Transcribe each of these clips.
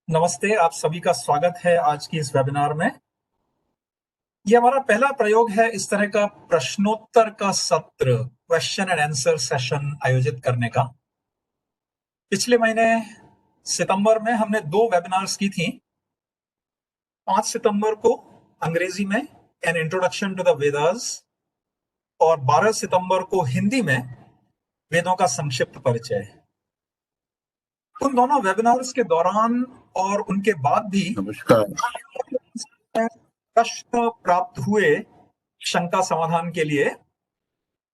नमस्ते, आप सभी का स्वागत है आज की इस वेबिनार में। ये हमारा पहला प्रयोग है इस तरह का प्रश्नोत्तर का सत्र, क्वेश्चन एंड आंसर सेशन आयोजित करने का। पिछले महीने सितंबर में हमने 2 वेबिनार्स की थी। 5 सितंबर को अंग्रेजी में an introduction to the Vedas और 12 सितंबर को हिंदी में वेदों का संक्षिप्त परिचय। उन दोनों वेबिनार्स के दौरान और उनके बाद भी नमस्कार। प्रश्न प्राप्त हुए शंका समाधान के लिए,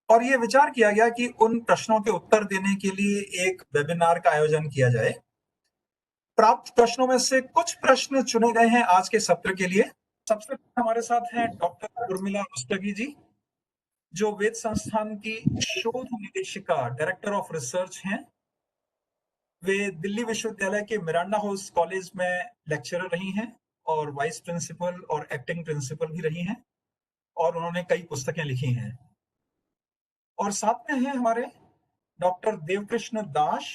और ये विचार किया गया कि उन प्रश्नों के उत्तर देने के लिए एक वेबिनार का आयोजन किया जाए। प्राप्त प्रश्नों में से कुछ प्रश्न चुने गए हैं आज के सत्र के लिए। सबसे पहले हमारे साथ हैं डॉक्टर उर्मिला रुस्तगी जी, जो वेद संस्थान की शोध निदेशिका, डायरेक्टर ऑफ रिसर्च हैं। वे दिल्ली विश्वविद्यालय के मिरांडा हाउस कॉलेज में लेक्चरर रही हैं और वाइस प्रिंसिपल और एक्टिंग प्रिंसिपल भी रही हैं, और उन्होंने कई पुस्तकें लिखी हैं। और साथ में हैं हमारे डॉक्टर देवकृष्ण दास।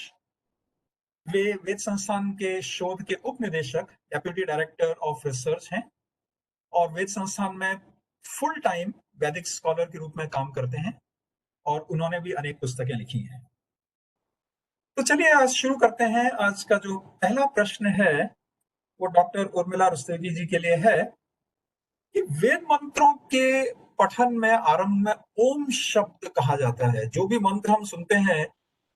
वे वेद संस्थान के शोध के उप निदेशक, डेप्यूटी डायरेक्टर ऑफ रिसर्च हैं, और वेद संस्थान में फुल टाइम वैदिक स्कॉलर के रूप में काम करते हैं, और उन्होंने भी अनेक पुस्तकें लिखी हैं। तो चलिए आज शुरू करते हैं। आज का जो पहला प्रश्न है वो डॉक्टर उर्मिला रुस्तगी जी के लिए है कि वेद मंत्रों के पठन में आरंभ में ओम शब्द कहा जाता है। जो भी मंत्र हम सुनते हैं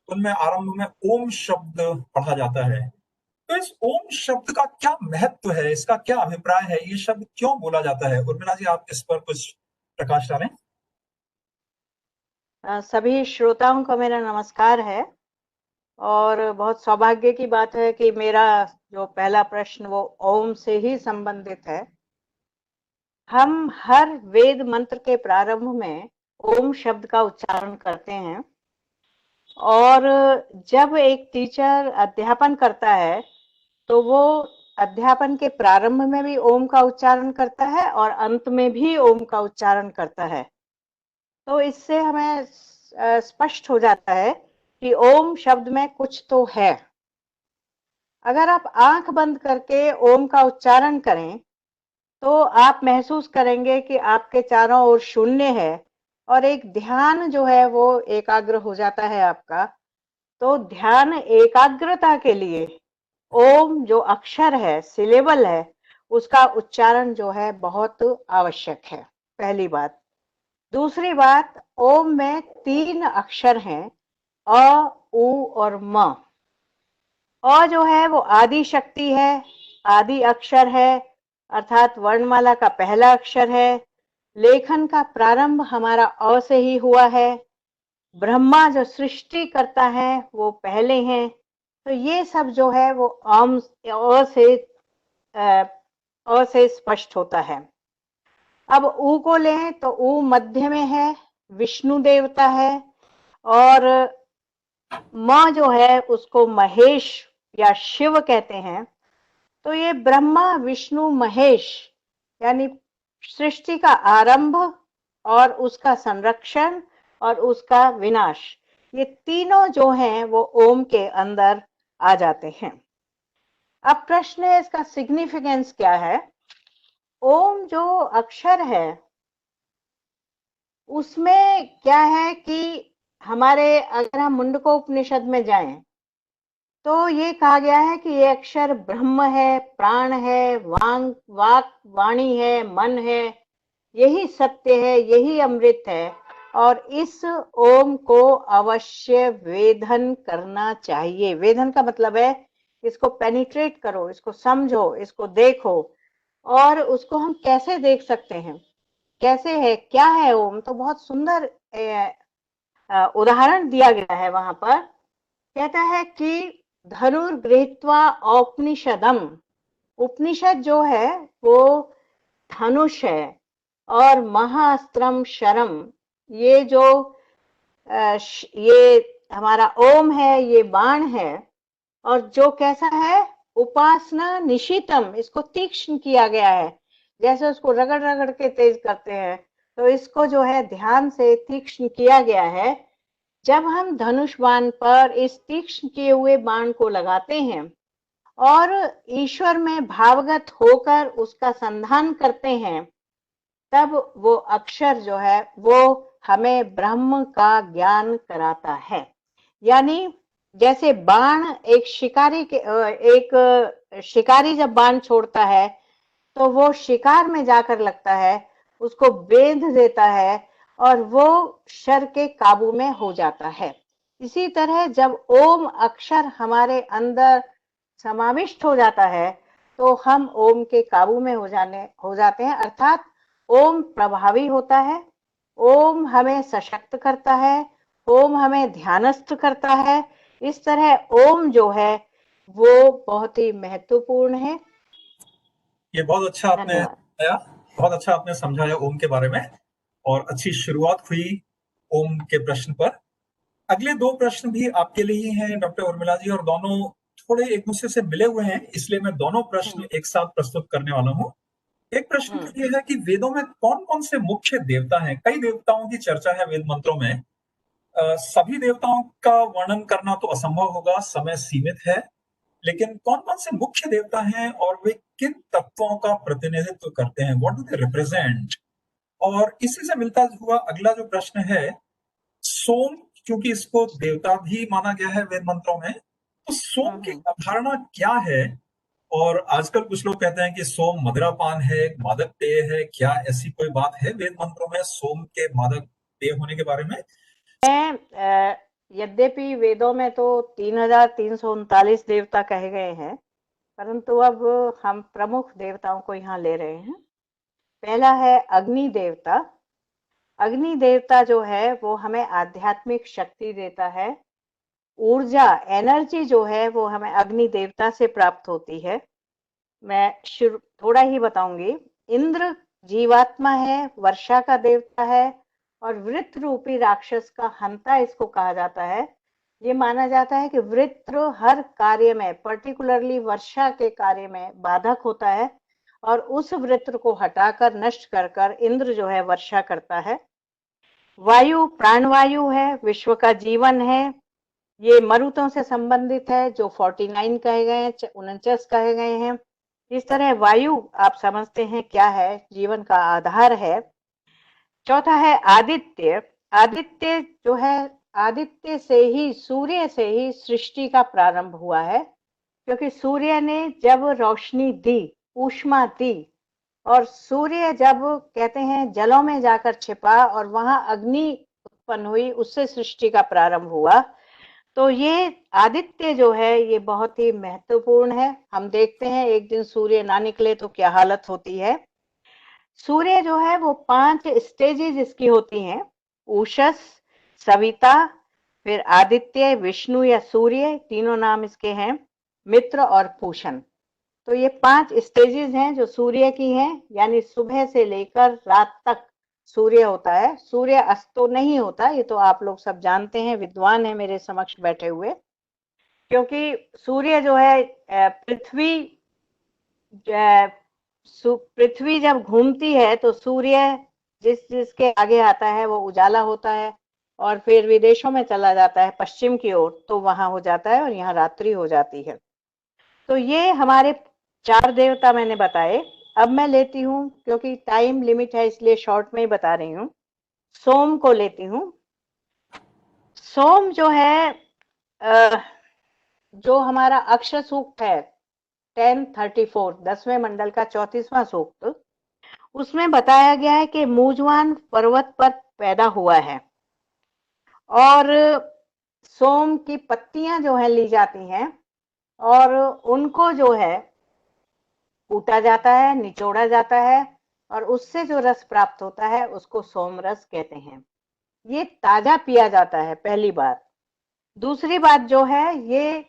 उनमें आरंभ में ओम शब्द पढ़ा जाता है। तो इस ओम शब्द का क्या महत्व है, इसका क्या अभिप्राय है, ये शब्द क्यों बोला जाता है? उर्मिला जी, आप इस पर कुछ प्रकाश डालें। सभी श्रोताओं को मेरा नमस्कार है, और बहुत सौभाग्य की बात है कि मेरा जो पहला प्रश्न वो ओम से ही संबंधित है। हम हर वेद मंत्र के प्रारंभ में ओम शब्द का उच्चारण करते हैं, और जब एक टीचर अध्यापन करता है तो वो अध्यापन के प्रारंभ में भी ओम का उच्चारण करता है और अंत में भी ओम का उच्चारण करता है। तो इससे हमें स्पष्ट हो जाता है कि ओम शब्द में कुछ तो है। अगर आप आंख बंद करके ओम का उच्चारण करें तो आप महसूस करेंगे कि आपके चारों ओर शून्य है, और एक ध्यान जो है वो एकाग्र हो जाता है आपका। तो ध्यान एकाग्रता के लिए ओम जो अक्षर है, सिलेबल है, उसका उच्चारण जो है बहुत आवश्यक है, पहली बात। दूसरी बात, ओम में 3 अक्षर हैं, अ, उ और म। अ जो है वो आदि शक्ति है, आदि अक्षर है, अर्थात वर्णमाला का पहला अक्षर है। लेखन का प्रारंभ हमारा अ से ही हुआ है। ब्रह्मा जो सृष्टि करता है वो पहले हैं। तो ये सब जो है वो अ से स्पष्ट होता है। अब ऊ को लें तो ऊ मध्य में है, विष्णु देवता है। और म जो है उसको महेश या शिव कहते हैं। तो ये ब्रह्मा विष्णु महेश यानी सृष्टि का आरंभ और उसका संरक्षण और उसका विनाश, ये तीनों जो हैं वो ओम के अंदर आ जाते हैं। अब प्रश्न है इसका सिग्निफिकेंस क्या है। ओम जो अक्षर है उसमें क्या है कि हमारे, अगर हम मुंडको उपनिषद में जाएं तो ये कहा गया है कि ये अक्षर ब्रह्म है, प्राण है, वाक वाणी है, मन है, यही सत्य है, यही अमृत है। और इस ओम को अवश्य वेधन करना चाहिए। वेधन का मतलब है इसको पेनिट्रेट करो, इसको समझो, इसको देखो। और उसको हम कैसे देख सकते हैं, कैसे है, क्या है ओम? तो बहुत सुंदर उदाहरण दिया गया है वहां पर। कहता है कि धनुर्गृहीत्वा औपनिषदम। उपनिषद जो है वो धनुष है, और महास्त्रम शरम, ये जो ये हमारा ओम है, ये बाण है। और जो कैसा है, उपासना निशितम, इसको तीक्ष्ण किया गया है। जैसे उसको रगड़ रगड़ के तेज करते हैं, तो इसको जो है ध्यान से तीक्ष्ण किया गया है। जब हम धनुष बाण पर इस तीक्ष्ण किए हुए बाण को लगाते हैं और ईश्वर में भावगत होकर उसका संधान करते हैं, तब वो अक्षर जो है वो हमें ब्रह्म का ज्ञान कराता है। यानी जैसे बाण एक शिकारी जब बाण छोड़ता है तो वो शिकार में जाकर लगता है, उसको बेंध देता है और वो शर के काबू में हो जाता है। इसी तरह जब ओम अक्षर हमारे अंदर समाविष्ट हो जाता है तो हम ओम के काबू में हो जाते हैं, अर्थात ओम प्रभावी होता है, ओम हमें सशक्त करता है, ओम हमें ध्यानस्थ करता है। इस तरह ओम जो है वो बहुत ही महत्वपूर्ण है। ये बहुत अच्छा आपने धन्यवाद। बताया, बहुत अच्छा आपने समझाया ओम के बारे में, और अच्छी शुरुआत हुई ओम के प्रश्न पर। अगले दो प्रश्न भी आपके लिए ही हैं डॉक्टर उर्मिला जी, और दोनों थोड़े एक दूसरे से मिले हुए हैं, इसलिए मैं दोनों प्रश्न एक साथ प्रस्तुत करने वाला हूँ। एक प्रश्न तो ये है कि वेदों में कौन कौन से मुख्य देवता हैं? कई देवताओं की चर्चा है वेद मंत्रों में। सभी देवताओं का वर्णन करना तो असंभव होगा, समय सीमित है, लेकिन कौन कौन से मुख्य देवता हैं और वे किन तत्वों का प्रतिनिधित्व करते हैं? What do they represent? और इसी से मिलता हुआ अगला जो प्रश्न है, सोम, क्योंकि इसको देवता भी माना गया है वेद मंत्रों में, तो सोम की अवधारणा क्या है? और आजकल कुछ लोग कहते हैं कि सोम मदिरापान है, मादक पेय है। क्या ऐसी कोई बात है वेद मंत्रों में सोम के मादक पेय होने के बारे में? यद्यपि वेदों में तो 3339 देवता कहे गए हैं, परंतु अब हम प्रमुख देवताओं को यहाँ ले रहे हैं। पहला है अग्नि देवता। अग्नि देवता जो है वो हमें आध्यात्मिक शक्ति देता है। ऊर्जा, एनर्जी जो है वो हमें अग्नि देवता से प्राप्त होती है। मैं थोड़ा ही बताऊंगी। इंद्र जीवात्मा है, वर्षा का देवता है, और वृत्र रूपी राक्षस का हंता इसको कहा जाता है। ये माना जाता है कि वृत्र हर कार्य में, पर्टिकुलरली वर्षा के कार्य में बाधक होता है, और उस वृत्र को हटाकर नष्ट कर इंद्र जो है वर्षा करता है। वायु प्राणवायु है, विश्व का जीवन है। ये मरुतों से संबंधित है जो 49 कहे गए हैं, 49 कहे गए हैं। इस तरह वायु आप समझते हैं क्या है, जीवन का आधार है। चौथा है आदित्य। आदित्य जो है, आदित्य से ही, सूर्य से ही सृष्टि का प्रारंभ हुआ है, क्योंकि सूर्य ने जब रोशनी दी, ऊष्मा दी, और सूर्य जब कहते हैं जलों में जाकर छिपा और वहां अग्नि उत्पन्न हुई, उससे सृष्टि का प्रारंभ हुआ। तो ये आदित्य जो है ये बहुत ही महत्वपूर्ण है। हम देखते हैं एक दिन सूर्य ना निकले तो क्या हालत होती है। सूर्य जो है वो 5 स्टेजेस इसकी होती हैं, उषस, सविता, फिर आदित्य, विष्णु या सूर्य, तीनों नाम इसके हैं, मित्र और पूषण। तो ये 5 स्टेजेस हैं जो सूर्य की हैं, यानी सुबह से लेकर रात तक सूर्य होता है। सूर्य अस्त तो नहीं होता, ये तो आप लोग सब जानते हैं, विद्वान है मेरे समक्ष बैठे हुए। क्योंकि सूर्य जो है पृथ्वी जब घूमती है तो सूर्य जिसके आगे आता है वो उजाला होता है, और फिर विदेशों में चला जाता है पश्चिम की ओर, तो वहां हो जाता है और यहाँ रात्रि हो जाती है। तो ये हमारे 4 देवता मैंने बताए। अब मैं लेती हूँ, क्योंकि टाइम लिमिट है इसलिए शॉर्ट में ही बता रही हूँ, सोम को लेती हूँ। सोम जो है जो हमारा अक्षर सूक्त है 1034, 10वें मंडल का 34वां सूक्त, उसमें बताया गया है कि मूजवान पर्वत पर पैदा हुआ है, और सोम की पत्तियां जो है ली जाती हैं, और उनको जो है कूटा जाता है, निचोड़ा जाता है, और उससे जो रस प्राप्त होता है उसको सोम रस कहते हैं। ये ताजा पिया जाता है, पहली बात। दूसरी बात जो है ये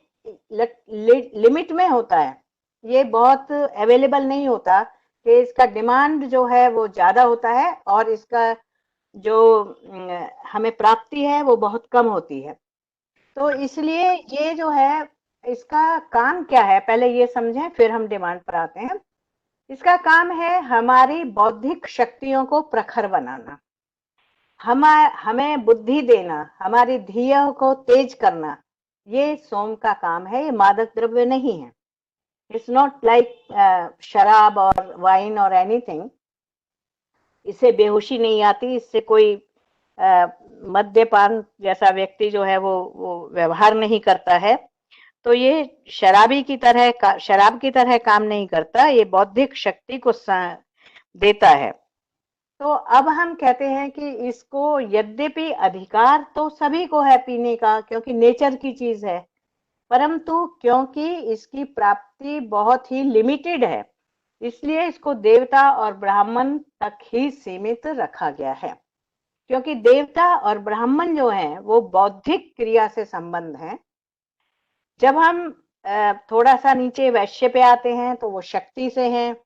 लिमिट में होता है, ये बहुत अवेलेबल नहीं होता, कि इसका डिमांड जो है वो ज्यादा होता है और इसका जो हमें प्राप्ति है वो बहुत कम होती है। तो इसलिए ये जो है, इसका काम क्या है पहले ये समझें, फिर हम डिमांड पर आते हैं। इसका काम है हमारी बौद्धिक शक्तियों को प्रखर बनाना, हमें बुद्धि देना, हमारी धिया को तेज करना। ये सोम का काम है, ये मादक द्रव्य नहीं है। इट्स नॉट लाइक शराब और वाइन और एनीथिंग। इससे बेहोशी नहीं आती, इससे कोई मद्यपान जैसा व्यक्ति जो है वो व्यवहार नहीं करता है। तो ये शराब की तरह काम नहीं करता, ये बौद्धिक शक्ति को देता है। तो अब हम कहते हैं कि इसको, यद्यपि अधिकार तो सभी को है पीने का, क्योंकि नेचर की चीज है, परंतु क्योंकि इसकी प्राप्ति बहुत ही लिमिटेड है, इसलिए इसको देवता और ब्राह्मण तक ही सीमित रखा गया है। क्योंकि देवता और ब्राह्मण जो हैं वो बौद्धिक क्रिया से संबंध हैं। जब हम थोड़ा सा नीचे वैश्य पे आते हैं तो वो शक्ति से हैं,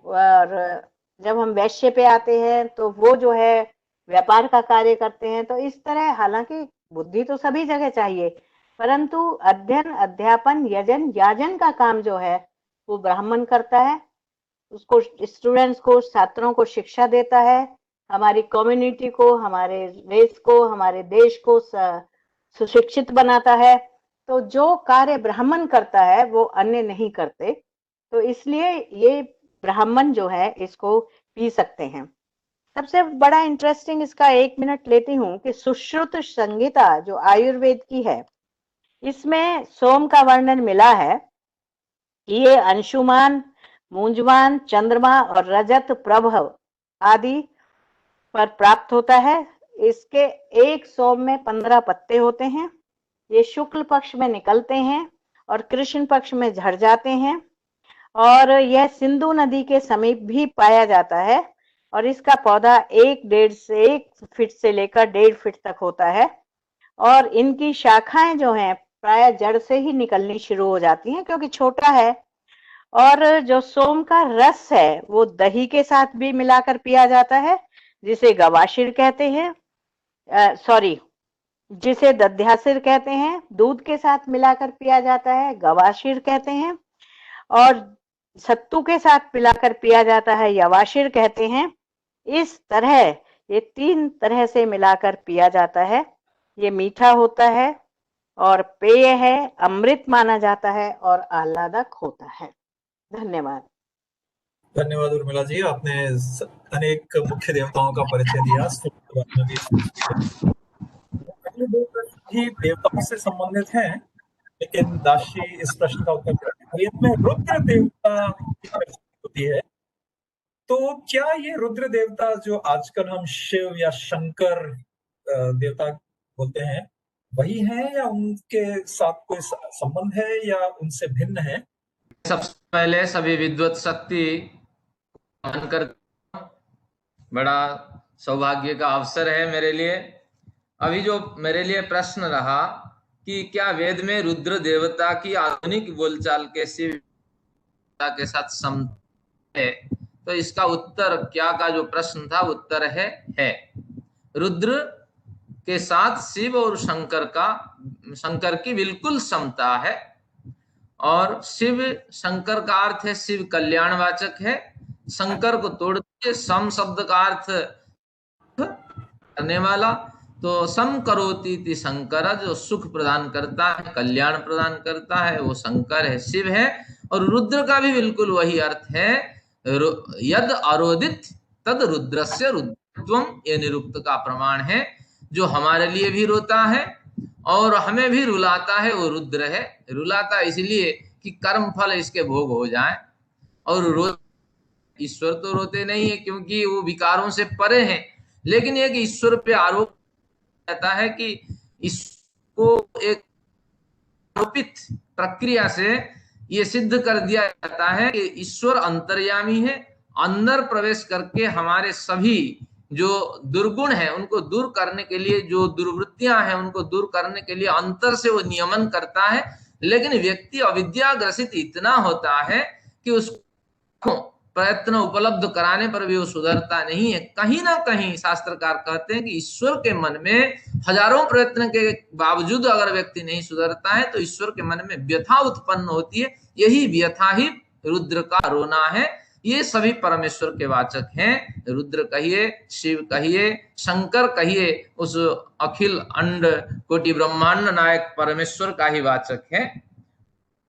और जब हम वैश्य पे आते हैं तो वो जो है व्यापार का कार्य करते हैं। तो इस तरह, हालांकि बुद्धि तो सभी जगह चाहिए, परंतु अध्ययन, अध्यापन, यजन, याजन का काम जो है वो ब्राह्मण करता है। उसको, स्टूडेंट्स को, छात्रों को शिक्षा देता है, हमारी कम्युनिटी को, हमारे रेस को, हमारे देश को सुशिक्षित बनाता है। तो जो कार्य ब्राह्मण करता है वो अन्य नहीं करते, तो इसलिए ये ब्राह्मण जो है इसको पी सकते हैं। सबसे बड़ा इंटरेस्टिंग इसका 1 मिनट लेती हूँ कि सुश्रुत संहिता जो आयुर्वेद की है, इसमें सोम का वर्णन मिला है। ये अंशुमान, मूंजमान, चंद्रमा और रजत प्रभव आदि पर प्राप्त होता है। इसके एक सोम में 15 पत्ते होते हैं। ये शुक्ल पक्ष में निकलते हैं और कृष्ण पक्ष में झड़ जाते हैं, और यह सिंधु नदी के समीप भी पाया जाता है। और इसका पौधा 1 फीट से लेकर 1.5 फीट तक होता है, और इनकी शाखाएं जो हैं प्राय जड़ से ही निकलनी शुरू हो जाती हैं, क्योंकि छोटा है। और जो सोम का रस है वो दही के साथ भी मिलाकर पिया जाता है, जिसे गवाशिर कहते हैं, जिसे दध्यासिर कहते हैं। दूध के साथ मिलाकर पिया जाता है, गवाशिर कहते हैं। और सत्तू के साथ पिलाकर पिया जाता है, यवाशिर कहते हैं। इस तरह ये 3 तरह से मिलाकर पिया जाता है। ये मीठा होता है और पेय है, अमृत माना जाता है और आह्लादक होता है। धन्यवाद। धन्यवाद उर्मिला जी, आपने अनेक मुख्य देवताओं का परिचय दिया। पहले 2 प्रश्न ही देवताओं से संबंधित हैं, लेकिन दाशी इस प्रश्न का उत्तर देती है। में रुद्र देवता की चर्चा होती है, तो क्या ये रुद्र देवता जो आजकल हम शिव या शंकर देवता बोलते हैं, वही हैं, या उनके साथ कोई संबंध है, या उनसे भिन्न है? सबसे पहले सभी विद्वत शक्ति मानकर, बड़ा सौभाग्य का अवसर है मेरे लिए। अभी जो मेरे लिए प्रश्न रहा कि क्या वेद में रुद्र देवता की आधुनिक बोलचाल के शिव के साथ सम है, तो इसका उत्तर क्या का जो प्रश्न था, उत्तर है रुद्र के साथ शिव और शंकर की बिल्कुल समता है। और शिव, शंकर का अर्थ है शिव कल्याणवाचक है। शंकर को तोड़ दिए, सम शब्द का अर्थ करने वाला, तो सम करोति इति शंकर, जो सुख प्रदान करता है, कल्याण प्रदान करता है, वो शंकर है, शिव है। और रुद्र का भी बिल्कुल वही अर्थ है, यद अरोदित तद रुद्रस्य रुद्रत्वम, ये निरुक्त का प्रमाण है। जो हमारे लिए भी रोता है और हमें भी रुलाता है, वो रुद्र है। रुलाता इसलिए कि कर्म फल इसके भोग हो जाए, और ईश्वर तो रोते नहीं है क्योंकि वो विकारों से परे हैं, लेकिन एक ईश्वर पे आरोप रहता है कि इसको एक आरोपित प्रक्रिया से ये सिद्ध कर दिया जाता है कि ईश्वर अंतर्यामी है, अंदर प्रवेश करके हमारे सभी जो दुर्गुण है उनको दूर करने के लिए, जो दुर्वृत्तियां हैं उनको दूर करने के लिए अंतर से वो नियमन करता है। लेकिन व्यक्ति अविद्याग्रसित इतना होता है कि उसको प्रयत्न उपलब्ध कराने पर भी वो सुधरता नहीं है। कहीं ना कहीं शास्त्रकार कहते हैं कि ईश्वर के मन में हजारों प्रयत्न के बावजूद अगर व्यक्ति नहीं सुधरता है तो ईश्वर के मन में व्यथा उत्पन्न होती है। यही व्यथा ही रुद्र का रोना है। ये सभी परमेश्वर के वाचक हैं। रुद्र कहिए, शिव कहिए, शंकर कहिए, उस अखिल अंड कोटि ब्रह्मांड नायक परमेश्वर का ही वाचक है।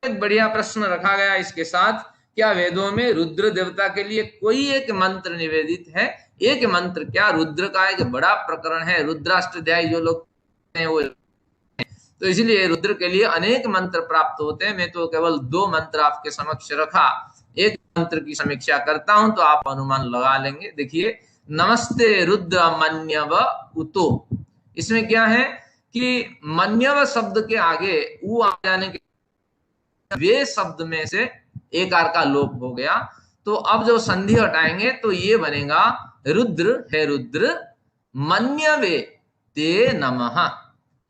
एक बढ़िया प्रश्न रखा गया इसके साथ, क्या वेदों में रुद्र देवता के लिए कोई एक मंत्र निवेदित है? एक मंत्र क्या, रुद्र का एक बड़ा प्रकरण है, रुद्राष्टध्यायी जो लोग हैं वो, तो इसलिए रुद्र के लिए अनेक मंत्र प्राप्त होते हैं। मैं तो केवल 2 मंत्र आपके समक्ष रखा, एक मंत्र की समीक्षा करता हूं तो आप अनुमान लगा लेंगे। देखिए, नमस्ते रुद्र मन्यव उतो, इसमें क्या है कि मन्यव शब्द के आगे उ आ जाने के वे शब्द में से एकार का लोप हो गया, तो अब जो संधि हटाएंगे तो ये बनेगा रुद्र, हे रुद्र, मन्यवे ते नमः,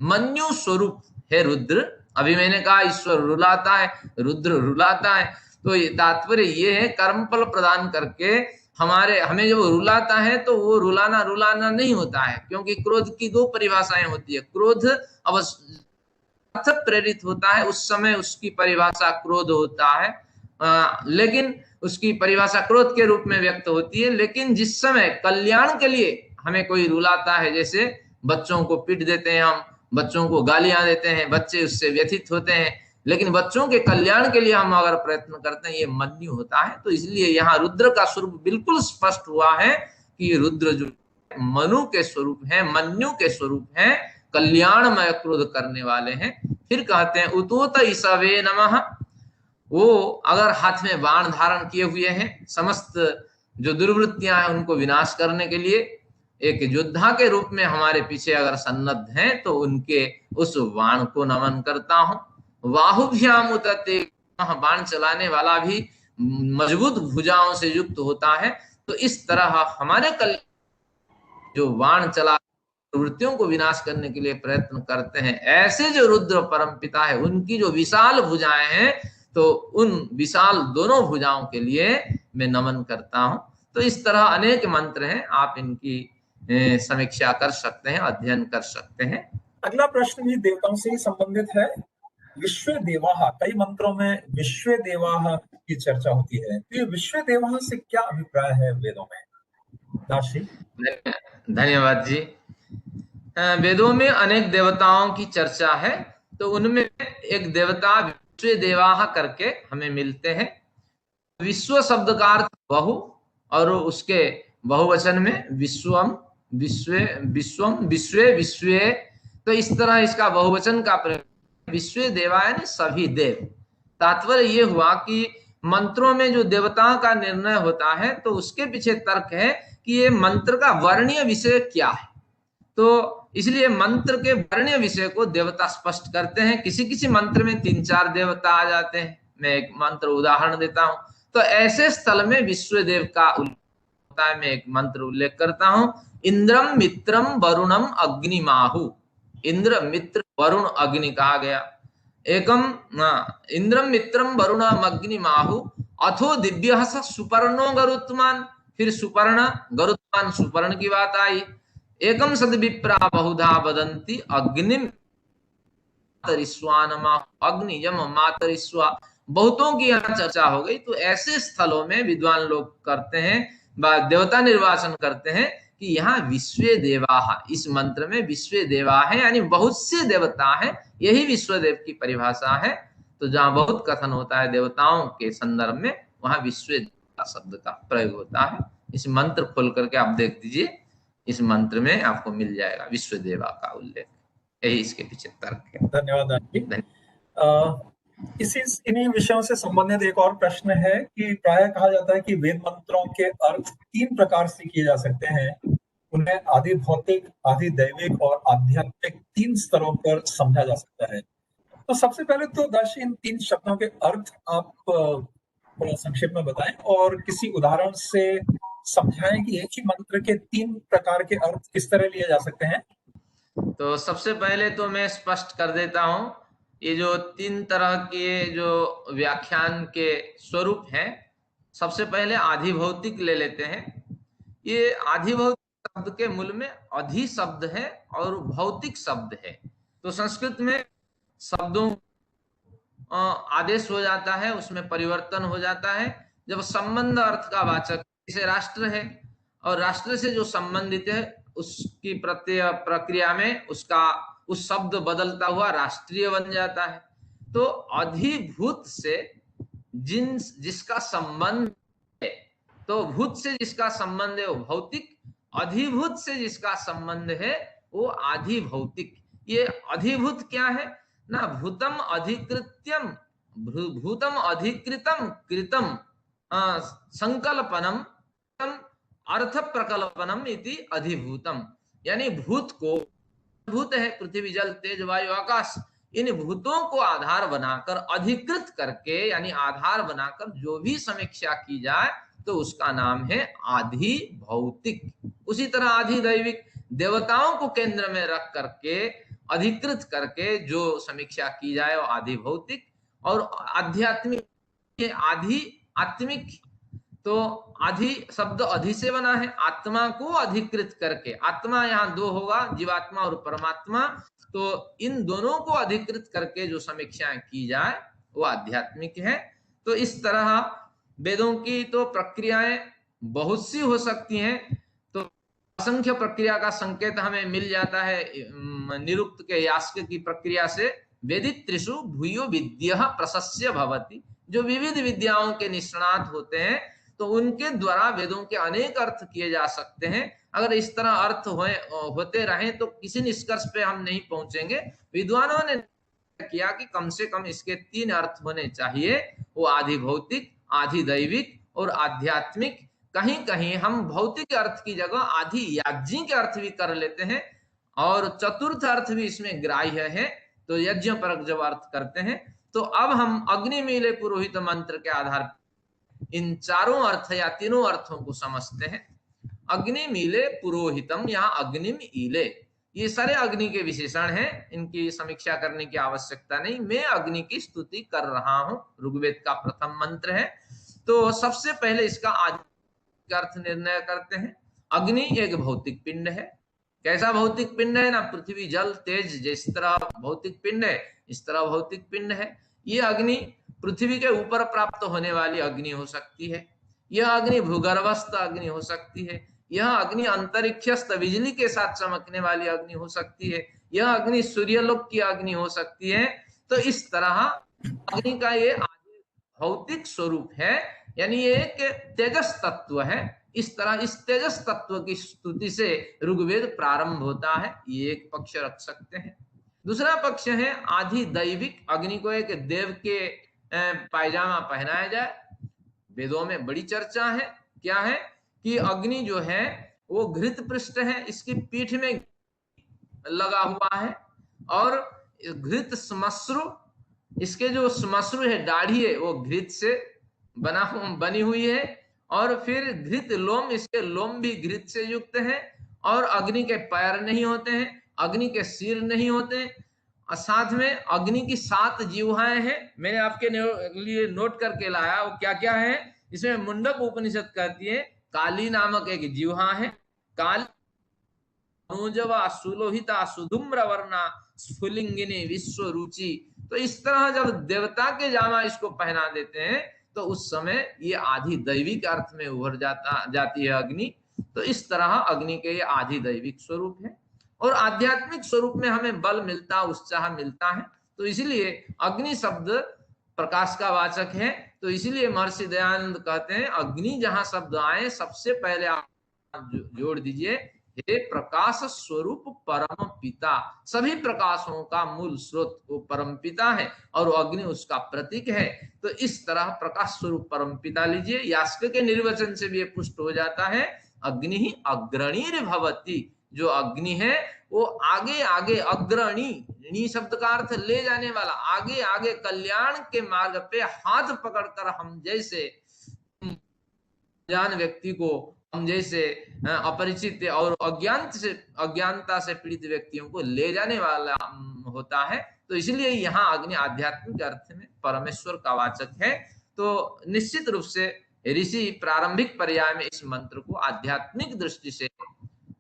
मन्यु स्वरूप है रुद्र। अभी मैंने कहा ईश्वर रुलाता है, रुद्र रुलाता है, तो ये तात्पर्य ये है कर्मफल प्रदान करके हमें जब रुलाता है तो वो रुलाना नहीं होता है, क्योंकि क्रोध की 2 परिभाषाएं होती है। क्रोध अब प्रेरित होता है, उस समय उसकी परिभाषा क्रोध होता है, लेकिन उसकी परिभाषा क्रोध के रूप में व्यक्त होती है। लेकिन जिस समय कल्याण के लिए हमें कोई रुलाता है, जैसे बच्चों को पीट देते हैं हम, बच्चों को गालियां देते हैं, बच्चे उससे व्यथित होते हैं, लेकिन बच्चों के कल्याण के लिए हम अगर प्रयत्न करते हैं, ये मन्यु होता है। तो इसलिए यहाँ रुद्र का स्वरूप बिल्कुल स्पष्ट हुआ है कि रुद्र जो मनु के स्वरूप है, मन्यु के स्वरूप है, कल्याणमय क्रोध करने वाले हैं। फिर कहते हैं उतोत ईशवे नमः, वो अगर हाथ में बाण धारण किए हुए हैं, समस्त जो दुर्वृत्तियां हैं उनको विनाश करने के लिए एक योद्धा के रूप में हमारे पीछे अगर सन्नद्ध हैं, तो उनके उस बाण को नमन करता हूं। बाहुभ्याम उतते, बाण चलाने वाला भी मजबूत भुजाओं से युक्त होता है। तो इस तरह हमारे जो बाण चला प्रवृत्तियों को विनाश करने के लिए प्रयत्न करते हैं, ऐसे जो रुद्र परमपिता है, उनकी जो विशाल भुजाएं हैं, तो उन विशाल दोनों भुजाओं के लिए मैं नमन करता हूं। तो इस तरह अनेक मंत्र हैं, आप इनकी समीक्षा कर सकते हैं, अध्ययन कर सकते हैं। अगला प्रश्न भी देवताओं से ही संबंधित है। विश्व देवाः, कई मंत्रों में विश्व देवाः की चर्चा होती है, तो ये विश्व देवाः से क्या अभिप्राय है वेदों में? दास जी। धन्यवाद जी। वेदों में अनेक देवताओं की चर्चा है, तो उनमें एक देवता विश्व देवाः करके हमें मिलते हैं। विश्व शब्द का अर्थ बहु, और उसके बहुवचन में विश्वम, विश्व, विश्वम, विश्वे, विश्वे, तो इस तरह इसका बहुवचन का प्रयोग, विश्व देवा यानी सभी देव। तात्पर्य ये हुआ कि मंत्रों में जो देवताओं का निर्णय होता है, तो उसके पीछे तर्क है कि ये मंत्र का वर्णीय विषय क्या है। तो इसलिए मंत्र के वर्णीय विषय को देवता स्पष्ट करते हैं। किसी किसी मंत्र में 3-4 देवता आ जाते हैं। मैं एक मंत्र उदाहरण देता हूं, तो ऐसे स्थल में विश्वदेव का उल्लेख होता है। मैं एक मंत्र उल्लेख करता हूं, इंद्रम मित्रम वरुणम अग्निमाहु। इंद्र, मित्र, वरुण, अग्नि कहा गया। एकम इंद्रम मित्रम वरुणम अग्निमाहु अथो दिव्य सुपर्णो गरुत्मान, फिर सुपर्ण गरुत्मान, सुपर्ण की बात आई। एकम सद विप्रा बहुधा वदंती अग्निम मातरिस्वानमा, अग्नि यम मातरिस्वा, बहुतों की यहाँ चर्चा हो गई। तो ऐसे स्थलों में विद्वान लोग करते हैं, देवता निर्वाचन करते हैं कि यहाँ विश्व देवा, इस मंत्र में विश्व देवा है, यानी बहुत से देवता है, यही विश्वदेव की परिभाषा है। तो जहाँ बहुत कथन होता है देवताओं के संदर्भ में, वहां विश्व देवा शब्द का प्रयोग होता है। इस मंत्र खोल करके आप देख दीजिए, इस मंत्र में आपको मिल जाएगा विश्व देवा का उल्लेख, यही इसके पीछे तर्क है। धन्यवाद। इन्हीं विषयों से संबंधित एक और प्रश्न है कि प्रायः कहा जाता है कि वेद मंत्रों के अर्थ 3 प्रकार से किए जा सकते हैं। उन्हें आदि भौतिक, आदि दैविक और आध्यात्मिक 3 स्तरों पर समझा जा सकता है। तो सबसे पहले तो दर्शी इन 3 शब्दों के अर्थ आप थोड़ा संक्षेप में बताएं और किसी उदाहरण से समझाएं कि एक ही मंत्र के 3 प्रकार के अर्थ किस तरह लिए जा सकते हैं। तो सबसे पहले तो मैं स्पष्ट कर देता हूं, ये जो 3 तरह के जो व्याख्यान के स्वरूप हैं, सबसे पहले आधिभौतिक ले लेते हैं। ये आधिभौतिक शब्द के मूल में अधि शब्द है और भौतिक शब्द है। तो संस्कृत में शब्दों आदेश हो जाता है, उसमें परिवर्तन हो जाता है जब संबंध अर्थ का वाचक, जैसे राष्ट्र है और राष्ट्र से जो संबंधित है उसकी प्रत्यय प्रक्रिया में उसका उस शब्द बदलता हुआ राष्ट्रीय बन जाता है। तो अधिभूत से जिसका संबंध है, तो भूत से जिसका संबंध है वो भौतिक, अधिभूत से जिसका संबंध है वो आधि भौतिक। ये अधिभूत क्या है ना, भूतम अधिकृत्यम, भूतम अधिकृतम कृतम संकल्पनम अर्थ प्रकल्पनम इति अधिभूतम। यानी भूत को, भूत है पृथ्वी जल तेज वायु आकाश, इन भूतों को आधार बनाकर अधिकृत करके यानी आधार बनाकर जो भी समीक्षा की जाए तो उसका नाम है आधि भौतिक। उसी तरह आधि दैविक, देवताओं को केंद्र में रख करके अधिकृत करके जो समीक्षा की जाए वो आधि भौतिक। और आध्यात्मिक, आधि आत्मिक, तो आधि शब्द अधि से बना है, आत्मा को अधिकृत करके, आत्मा यहाँ दो होगा, जीवात्मा और परमात्मा, तो इन दोनों को अधिकृत करके जो समीक्षाएं की जाए वो आध्यात्मिक है। तो इस तरह वेदों की तो प्रक्रियाएं बहुत सी हो सकती हैं, तो असंख्य प्रक्रिया का संकेत हमें मिल जाता है निरुक्त के यास्क की प्रक्रिया से। वेदित्रिषु भूयो विद्यः प्रशस्य भवति, जो विविध विद्याओं के निष्णात होते हैं तो उनके द्वारा वेदों के अनेक अर्थ किए जा सकते हैं। अगर इस तरह अर्थ होते रहें तो किसी निष्कर्ष पे हम नहीं पहुंचेंगे। विद्वानों ने किया कि कम से कम इसके 3 अर्थ होने चाहिए, वो आधि भौतिक, आधि दैविक और आध्यात्मिक। कहीं कहीं हम भौतिक अर्थ की जगह आधि याज्ञिक के अर्थ भी कर लेते हैं, और चतुर्थ अर्थ भी इसमें ग्राह्य है, तो यज्ञ पर जब अर्थ करते हैं। तो अब हम अग्निमीले पुरोहित मंत्र के आधार पर इन चारों अर्थ या तीनों अर्थों को समझते हैं। अग्निमीले पुरोहितम, यहाँ अग्निम ईले, ये सारे अग्नि के विशेषण हैं, इनकी समीक्षा करने की आवश्यकता नहीं। मैं अग्नि की स्तुति कर रहा हूं, ऋग्वेद का प्रथम मंत्र है। तो सबसे पहले इसका आदि अर्थ निर्णय करते हैं। अग्नि एक भौतिक पिंड है। कैसा भौतिक पिंड है ना, पृथ्वी जल तेज जिस तरह भौतिक पिंड है इस तरह भौतिक पिंड है। ये अग्नि पृथ्वी के ऊपर प्राप्त होने वाली अग्नि हो सकती है, यह अग्नि भूगर्भस्थ अग्नि हो सकती है, यह अग्नि अंतरिक्षस्थ बिजली के साथ चमकने वाली अग्नि हो सकती है, यह अग्नि सूर्यलोक की अग्नि हो सकती है। तो इस तरह अग्नि का ये भौतिक स्वरूप है, यानी ये एक तेजस तत्व है। इस तरह इस तेजस तत्व की स्तुति से ऋग्वेद प्रारंभ होता है, ये एक पक्ष रख सकते हैं। दूसरा पक्ष है आधि दैविक, अग्नि को एक देव के पायजामा पहनाया जाए। वेदों में बड़ी चर्चा है, क्या है कि अग्नि जो है वो घृत पृष्ठ है, इसकी पीठ में लगा हुआ है, और घृत श्मश्रु, इसके जो श्मश्रु है दाढ़ी है वो घृत से बनी हुई है, और फिर घृत लोम, इसके लोम भी घृत से युक्त है, और अग्नि के पैर नहीं होते हैं, अग्नि के सिर नहीं होते, और साथ में अग्नि की 7 जिह्वाएं हैं। मैंने आपके लिए नोट करके लाया, वो क्या क्या है। इसमें मुंडक उपनिषद कहती है काली नामक एक जिह्वा है, काली अनुजवा सुलोहिता सुधुम्र वर्णा स्फुलिंगिनी विश्व रुचि। तो इस तरह जब देवता के जामा इसको पहना देते हैं तो उस समय ये आधि दैविक अर्थ में उभर जाती है अग्नि। तो इस तरह अग्नि के ये आधि दैविक स्वरूप है, और आध्यात्मिक स्वरूप में हमें बल मिलता, उत्साह मिलता है। तो इसीलिए अग्नि शब्द प्रकाश का वाचक है। तो इसीलिए महर्षि दयानंद कहते हैं अग्नि जहां शब्द आए सबसे पहले आप जोड़ दीजिए हे प्रकाश स्वरूप परम पिता। सभी प्रकाशों का मूल स्रोत वो परम पिता है, और अग्नि उसका प्रतीक है। तो इस तरह प्रकाश स्वरूप परम पिता लीजिए। यास्क के निर्वचन से भी ये पुष्ट हो जाता है, अग्नि ही अग्रणीर भवति, जो अग्नि है वो आगे आगे, अग्रणी, णी शब्द का अर्थ ले जाने वाला, आगे आगे कल्याण के मार्ग पे हाथ पकड़कर हम जैसे जान व्यक्ति को, हम जैसे अपरिचित और अज्ञानता से पीड़ित व्यक्तियों को ले जाने वाला होता है। तो इसलिए यहाँ अग्नि आध्यात्मिक अर्थ में परमेश्वर का वाचक है। तो निश्चित रूप से ऋषि प्रारंभिक पर्याय में इस मंत्र को आध्यात्मिक दृष्टि से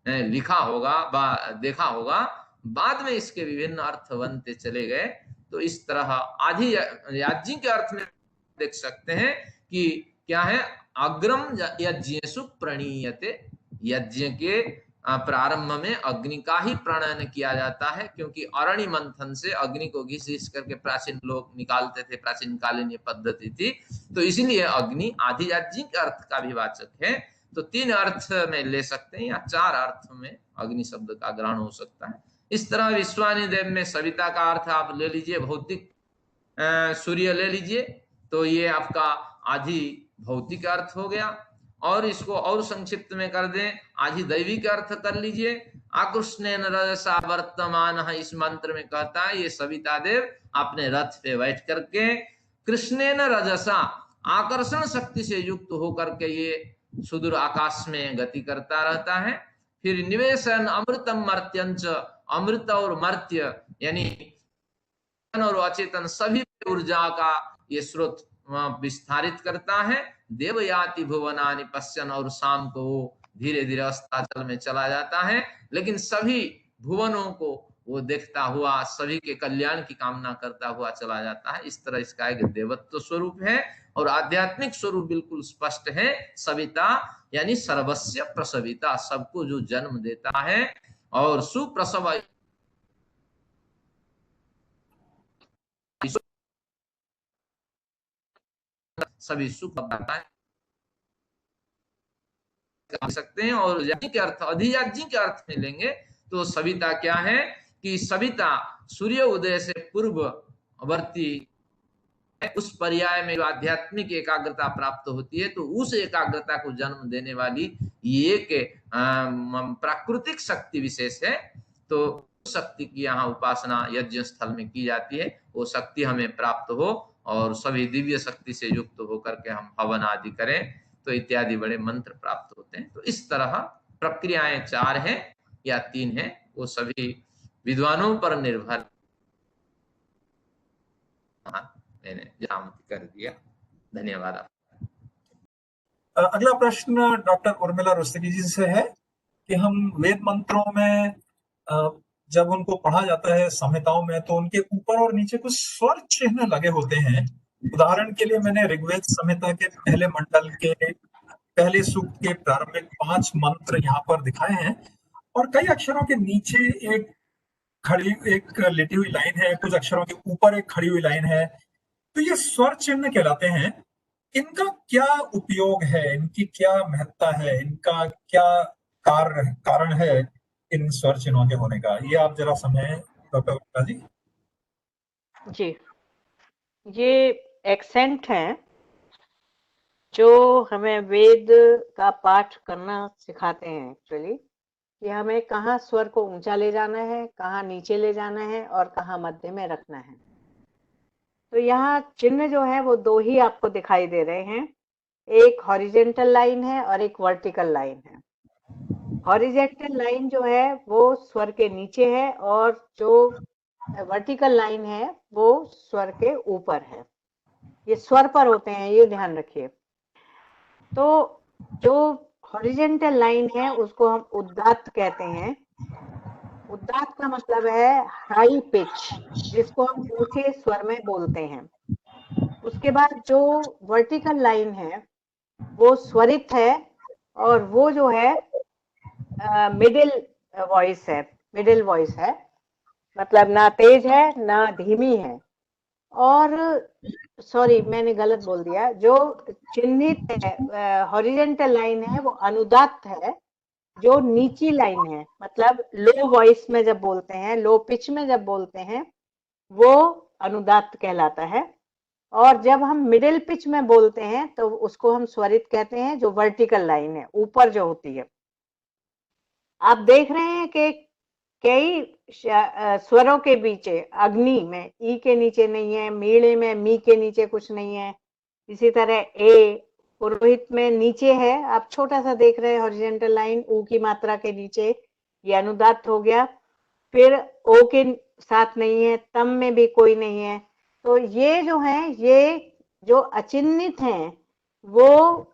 लिखा होगा, देखा होगा, बाद में इसके विभिन्न अर्थ बनते चले गए। तो इस तरह आधि याज्ञ के अर्थ में देख सकते हैं कि क्या है, अग्रम यज्ञेषु प्रणीयते, यज्ञ के प्रारंभ में अग्नि का ही प्रणयन किया जाता है, क्योंकि अरणि मंथन से अग्नि को घिस घिस करके प्राचीन लोग निकालते थे, प्राचीन कालीन ये पद्धति थी। तो इसलिए अग्नि आधियाज्ञिक अर्थ का भी वाचक है। तो 3 अर्थ में ले सकते हैं या 4 अर्थ में अग्नि शब्द का ग्रहण हो सकता है। इस तरह विश्वानि देव में सविता का अर्थ आप ले लीजिए, भौतिक सूर्य ले लीजिए, तो ये आपका आधि भौतिक अर्थ हो गया। और इसको और संक्षिप्त में कर दें, आधि दैविक अर्थ कर लीजिए। आकृष्णेन रजसा वर्तमान, इस मंत्र में कहता है ये सविता देव अपने रथ पे बैठ करके कृष्णेन रजसा, आकर्षण शक्ति से युक्त होकर के ये सुदूर आकाश में गति करता रहता है। फिर निवेशन अमृतम मर्त्यंच, अमृत और मर्त्य यानी और अचेतन सभी ऊर्जा का ये स्रोत विस्तारित करता है। देवयाति भुवनानि पश्यन, और शाम को वो धीरे धीरे अस्ताचल में चला जाता है, लेकिन सभी भुवनों को वो देखता हुआ सभी के कल्याण की कामना करता हुआ चला जाता है। इस तरह इसका एक देवत्व स्वरूप है और आध्यात्मिक स्वरूप बिल्कुल स्पष्ट है। सविता यानी सर्वस्य प्रसविता, सबको जो जन्म देता है और सुप्रसव सभी सुख बताएं सकते हैं। और याज्ञ के अर्थ, अधियाज्ञ के अर्थ में लेंगे तो सविता क्या है कि सविता सूर्य उदय से पूर्ववर्ती उस पर्याय में जो आध्यात्मिक एकाग्रता प्राप्त होती है, तो उस एकाग्रता को जन्म देने वाली ये एक प्राकृतिक शक्ति विशेष है। तो शक्ति की यहाँ उपासना यज्ञ स्थल में की जाती है, वो शक्ति हमें प्राप्त हो और सभी दिव्य शक्ति से युक्त होकर के हम हवन आदि करें, तो इत्यादि बड़े मंत्र प्राप्त होते हैं। तो इस तरह प्रक्रियाएं 4 हैं या 3 हैं, वो सभी विद्वानों पर निर्भर। मैंने जाम कर दिया, धन्यवाद। अगला प्रश्न डॉक्टर उर्मिला रुस्तगी जी से है कि हम वेद मंत्रों में जब उनको पढ़ा जाता है संहिताओं में, तो उनके ऊपर और नीचे कुछ स्वर चिन्ह लगे होते हैं। उदाहरण के लिए मैंने ऋग्वेद संहिता के पहले मंडल के पहले सूक्त के प्रारंभिक 5 मंत्र यहाँ पर दिखाए हैं, और कई अक्षरों के नीचे एक लिटी हुई लाइन है, कुछ अक्षरों के ऊपर एक खड़ी हुई लाइन है। तो ये स्वर चिन्ह कहलाते हैं। इनका क्या उपयोग है, इनकी क्या महत्ता है, इनका क्या कारण है इन स्वर चिन्हों के होने का, ये आप जरा समझें डॉक्टर गुप्ता जी। जी, ये एक्सेंट हैं जो हमें वेद का पाठ करना सिखाते हैं एक्चुअली, कि हमें कहाँ स्वर को ऊंचा ले जाना है, कहाँ नीचे ले जाना है और कहाँ मध्य में रखना है। तो यहाँ चिन्ह जो है वो 2 ही आपको दिखाई दे रहे हैं, एक हॉरिजेंटल लाइन है और एक वर्टिकल लाइन है। हॉरिजेंटल लाइन जो है वो स्वर के नीचे है और जो वर्टिकल लाइन है वो स्वर के ऊपर है। ये स्वर पर होते हैं, ये ध्यान रखिए। तो जो हॉरिजेंटल लाइन है उसको हम उदात्त कहते हैं। उदात्त का मतलब है हाई पिच, जिसको हम ऊंचे स्वर में बोलते हैं। उसके बाद जो वर्टिकल लाइन है वो स्वरित है, और वो जो है मिडिल वॉइस है, मिडिल वॉइस है, मतलब ना तेज है ना धीमी है। और सॉरी, मैंने गलत बोल दिया, जो चिन्हित हॉरिजेंटल लाइन है वो अनुदात्त है, जो नीची लाइन है, मतलब लो वॉइस में जब बोलते हैं, लो पिच में जब बोलते हैं, वो अनुदात्त कहलाता है। और जब हम मिडिल पिच में बोलते हैं तो उसको हम स्वरित कहते हैं, जो वर्टिकल लाइन है, ऊपर जो होती है। आप देख रहे हैं कि कई स्वरों के पीछे अग्नि में ई के नीचे नहीं है, मीणे में मी के नीचे कुछ नहीं है, इसी तरह ए पुरोहित में नीचे है, आप छोटा सा देख रहे हैं हॉरिजेंटल लाइन, ऊ की मात्रा के नीचे, ये अनुदात्त हो गया। फिर ओ के साथ नहीं है, तम में भी कोई नहीं है। तो ये जो है, ये जो अचिन्हित हैं वो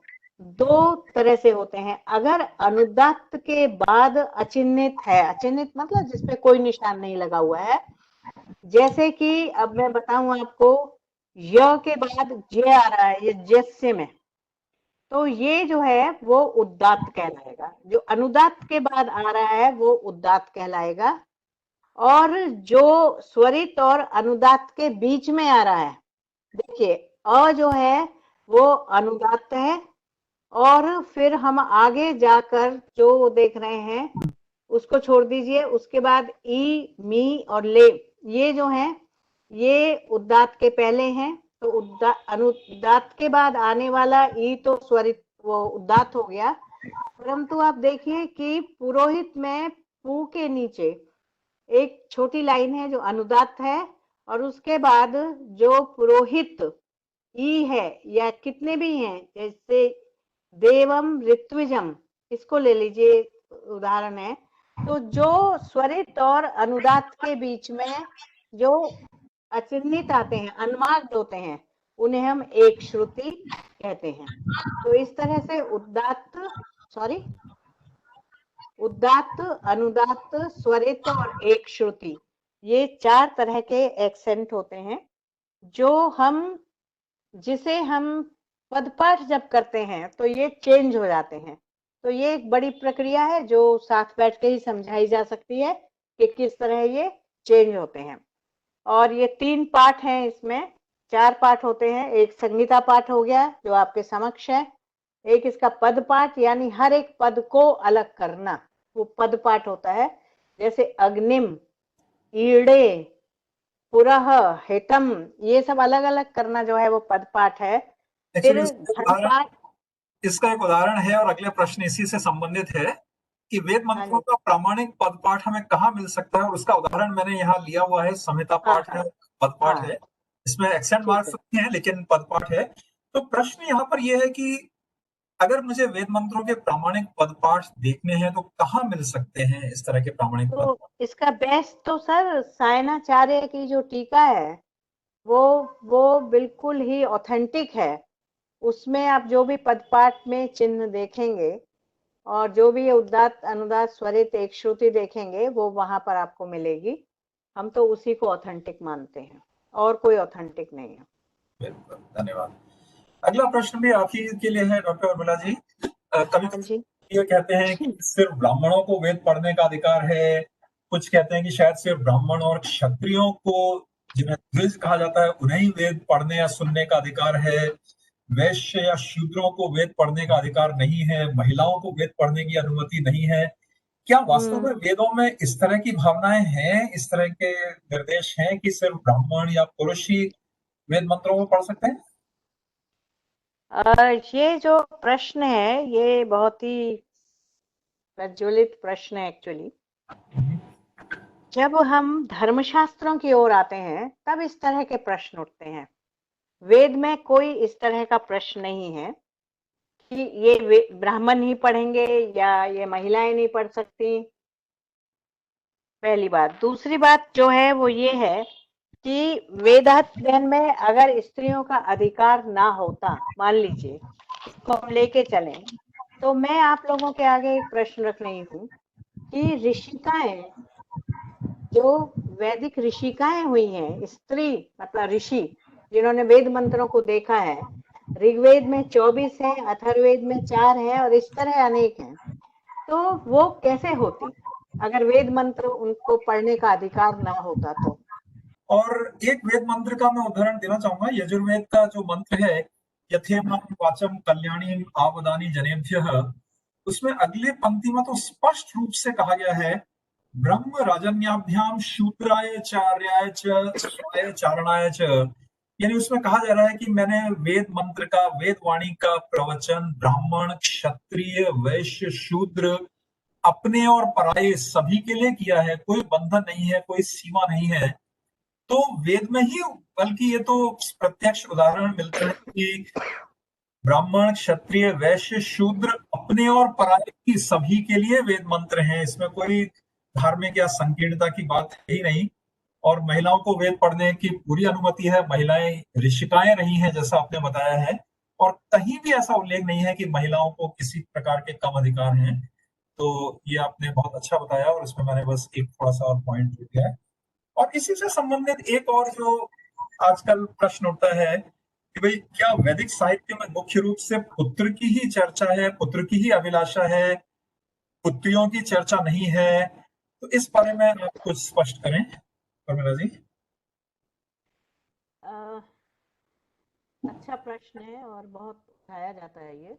2 तरह से होते हैं। अगर अनुदात्त के बाद अचिन्हित है, अचिन्हित मतलब जिसपे कोई निशान नहीं लगा हुआ है, जैसे कि अब मैं बताऊं आपको, य के बाद जे आ रहा है, ये जस्य में, तो ये जो है वो उदात्त कहलाएगा। जो अनुदात्त के बाद आ रहा है वो उदात्त कहलाएगा। और जो स्वरित और अनुदात्त के बीच में आ रहा है, देखिए अ जो है वो अनुदात्त है, और फिर हम आगे जाकर जो देख रहे हैं उसको छोड़ दीजिए। उसके बाद ई, मी और ले, ये जो है ये उदात्त के पहले हैं। तो अनुदात्त के बाद आने वाला ई तो स्वरित वो उदात्त हो गया। परंतु आप देखिए कि पुरोहित में पू के नीचे एक छोटी लाइन है जो अनुदात्त है, और उसके बाद जो पुरोहित ई है या कितने भी हैं, जैसे देवम ऋत्विजम, इसको ले लीजिए उदाहरण है। तो जो स्वरित और अनुदात्त के बीच में जो अचिन्हित आते हैं, अनमार्क्ड होते हैं, उन्हें हम एक श्रुति कहते हैं। तो इस तरह से उदात्त, अनुदात्त, स्वरित और एक श्रुति, ये 4 तरह के एक्सेंट होते हैं जिसे हम पदपाठ जब करते हैं तो ये चेंज हो जाते हैं। तो ये एक बड़ी प्रक्रिया है जो साथ बैठ के ही समझाई जा सकती है कि किस तरह ये चेंज होते हैं। और ये 3 पाठ हैं, इसमें 4 पाठ होते हैं। एक संगीता पाठ हो गया जो आपके समक्ष है, एक इसका पद पाठ, यानी हर एक पद को अलग करना, वो पद पाठ होता है। जैसे अग्निम, ईड़े, पुरह, हितम, ये सब अलग अलग करना जो है वो पद पाठ है। फिर इसका एक उदाहरण है और अगले प्रश्न इसी से संबंधित है कि वेद मंत्रों का प्रामाणिक पद पाठ हमें कहाँ मिल सकता है, और उसका उदाहरण मैंने यहाँ लिया हुआ है। संहिता पाठ है, पद पाठ है, इसमें एक्सेंट मार्क्स नहीं है लेकिन पद पाठ है। तो प्रश्न यहाँ पर यह है कि अगर मुझे वेद मंत्रों के प्रामाणिक पद पाठ देखने हैं तो कहाँ मिल सकते हैं इस तरह के प्रामाणिक पद? तो इसका बेस्ट तो सर सायणाचार्य की जो टीका है वो बिल्कुल ही ऑथेंटिक है। उसमें आप जो भी पद पाठ में चिन्ह देखेंगे और जो भी उदात्त, अनुदात्त, स्वरित, एक श्रुति देखेंगे वो वहां पर आपको मिलेगी। हम तो उसी को ऑथेंटिक मानते हैं, और कोई ऑथेंटिक नहीं है। बिल्कुल, धन्यवाद। अगला प्रश्न भी आप ही के लिए है डॉक्टर उर्मिला जी। कभी ये कहते हैं कि सिर्फ ब्राह्मणों को वेद पढ़ने का अधिकार है, कुछ कहते हैं कि शायद सिर्फ ब्राह्मण और क्षत्रियों को, जिन्हें द्विज कहा जाता है, उन्हें ही वेद पढ़ने या सुनने का अधिकार है, वैश्य या शूद्रों को वेद पढ़ने का अधिकार नहीं है, महिलाओं को वेद पढ़ने की अनुमति नहीं है। क्या वास्तव में वेदों में इस तरह की भावनाएं हैं, इस तरह के निर्देश हैं कि सिर्फ ब्राह्मण या पुरुष ही वेद मंत्रों को पढ़ सकते हैं? ये जो प्रश्न है ये बहुत ही प्रज्वलित प्रश्न है एक्चुअली। जब हम धर्मशास्त्रों की ओर आते हैं तब इस तरह के प्रश्न उठते हैं। वेद में कोई इस तरह का प्रश्न नहीं है कि ये ब्राह्मण ही पढ़ेंगे या ये महिलाएं नहीं पढ़ सकती, पहली बात। दूसरी बात जो है वो ये है कि वेदाध्ययन में अगर स्त्रियों का अधिकार ना होता, मान लीजिए इसको हम लेके चलें, तो मैं आप लोगों के आगे एक प्रश्न रख रही हूँ कि ऋषिकाएं, जो वैदिक ऋषिकाएं हुई हैं, स्त्री मतलब ऋषि जिन्होंने वेद मंत्रों को देखा है, ऋग्वेद में 24 है, अथर्ववेद में 4 है और इस तरह अनेक हैं, तो वो कैसे होती अगर वेद मंत्र उनको पढ़ने का अधिकार ना होता तो? और एक वेद मंत्र का मैं उदाहरण देना चाहूंगा। यजुर्वेद का जो मंत्र है, यथेमं वाचम कल्याणी आवदानी जनेभ्यः, उसमें अगले पंक्ति में तो स्पष्ट रूप से कहा गया है, ब्रह्म राजन्याभ्याम शूद्राय चार्याय च चारणाय च। यानी उसमें कहा जा रहा है कि मैंने वेद मंत्र का, वेद वाणी का प्रवचन ब्राह्मण, क्षत्रिय, वैश्य, शूद्र, अपने और पराये सभी के लिए किया है। कोई बंधन नहीं है, कोई सीमा नहीं है। तो वेद में ही, बल्कि ये तो प्रत्यक्ष उदाहरण मिलता है कि ब्राह्मण, क्षत्रिय, वैश्य, शूद्र, अपने और पराये की सभी के लिए वेद मंत्र हैं। इसमें कोई धार्मिक या संकीर्णता की बात है ही नहीं। और महिलाओं को वेद पढ़ने की पूरी अनुमति है। महिलाएं ऋषिकाएं रही हैं जैसा आपने बताया है, और कहीं भी ऐसा उल्लेख नहीं है कि महिलाओं को किसी प्रकार के कम अधिकार हैं। तो ये आपने बहुत अच्छा बताया, और इसमें मैंने बस एक थोड़ा सा और पॉइंट लिख दिया है। और इसी से संबंधित एक और जो आजकल प्रश्न उठता है कि भाई क्या वैदिक साहित्य में मुख्य रूप से पुत्र की ही चर्चा है, पुत्र की ही अभिलाषा है, पुत्रियों की चर्चा नहीं है? तो इस बारे में आप कुछ स्पष्ट करें उर्मिला जी। अ, अच्छा प्रश्न है और बहुत उठाया जाता है ये।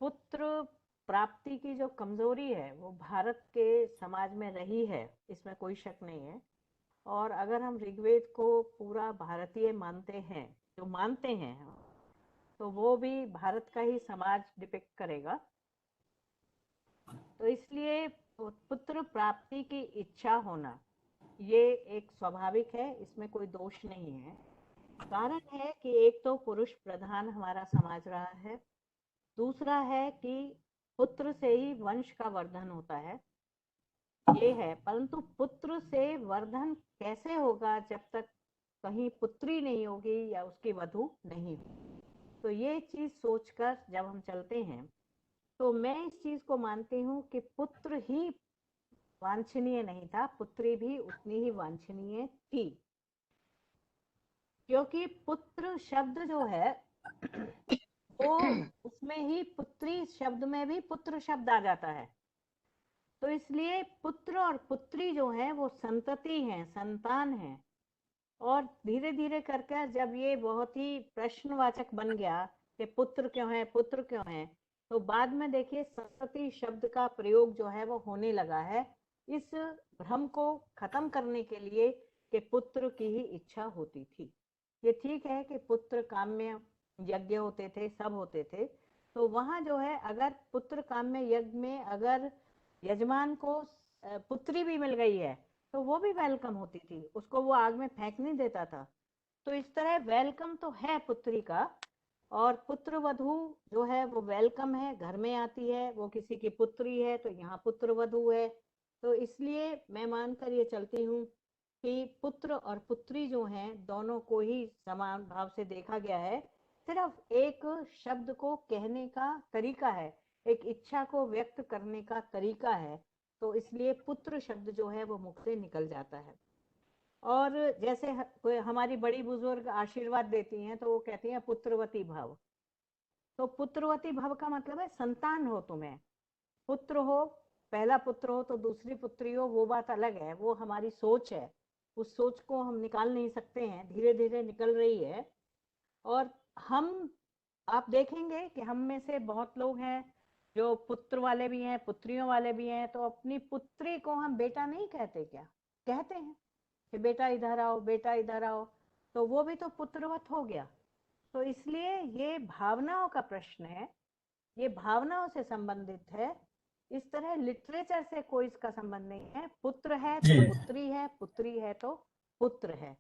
पुत्र प्राप्ति की जो कमजोरी है वो भारत के समाज में रही है, इसमें कोई शक नहीं है। और अगर हम ऋग्वेद को पूरा भारतीय मानते हैं, जो मानते हैं, तो वो भी भारत का ही समाज डिपिक्ट करेगा। तो इसलिए पुत्र प्राप्ति की इच्छा होना ये एक स्वाभाविक है, इसमें कोई दोष नहीं है। कारण है कि एक तो पुरुष प्रधान हमारा समाज रहा है, दूसरा है कि पुत्र से ही वंश का वर्धन होता है, ये है। परंतु पुत्र से वर्धन कैसे होगा जब तक कहीं पुत्री नहीं होगी या उसकी वधु नहीं होगी? तो ये चीज सोचकर जब हम चलते हैं तो मैं इस चीज को मानती हूँ कि पुत्र ही वांछनीय नहीं था, पुत्री भी उतनी ही वांछनीय थी। क्योंकि पुत्र शब्द जो है वो उसमें ही पुत्री शब्द में भी पुत्र शब्द आ जाता है। तो इसलिए पुत्र और पुत्री जो है वो संतति है, संतान है। और धीरे धीरे करके जब ये बहुत ही प्रश्नवाचक बन गया कि पुत्र क्यों है, पुत्र क्यों है, तो बाद में देखिए संतति शब्द का प्रयोग जो है वो होने लगा है इस भ्रम को खत्म करने के लिए कि पुत्र की ही इच्छा होती थी। ये ठीक है कि पुत्र काम्य यज्ञ होते थे, सब होते थे। तो वहां जो है अगर पुत्र काम्य यज्ञ में अगर यजमान को पुत्री भी मिल गई है तो वो भी वेलकम होती थी, उसको वो आग में फेंक नहीं देता था। तो इस तरह वेलकम तो है पुत्री का। और पुत्र वधु जो है वो वेलकम है, घर में आती है, वो किसी की पुत्री है तो यहाँ पुत्र वधु है। तो इसलिए मैं मानकर ये चलती हूँ कि पुत्र और पुत्री जो हैं दोनों को ही समान भाव से देखा गया है। सिर्फ एक शब्द को कहने का तरीका है, एक इच्छा को व्यक्त करने का तरीका है। तो इसलिए पुत्र शब्द जो है वो मुख से निकल जाता है। और जैसे हमारी बड़ी बुजुर्ग आशीर्वाद देती हैं तो वो कहती हैं पुत्रवती भव। तो पुत्रवती भव का मतलब है संतान हो तुम्हें, पुत्र हो, पहला पुत्र हो तो दूसरी पुत्री हो, वो बात अलग है, वो हमारी सोच है। उस सोच को हम निकाल नहीं सकते हैं, धीरे धीरे निकल रही है। और हम आप देखेंगे कि हम में से बहुत लोग हैं जो पुत्र वाले भी हैं, पुत्रियों वाले भी हैं, तो अपनी पुत्री को हम बेटा नहीं कहते क्या? कहते हैं कि बेटा इधर आओ, बेटा इधर आओ। तो वो भी तो पुत्रवत हो गया। तो इसलिए ये भावनाओं का प्रश्न है, ये भावनाओं से संबंधित है। इस तरह लिटरेचर से कोई इसका संबंध नहीं है। पुत्र है तो जी पुत्री है, पुत्री है तो पुत्र है।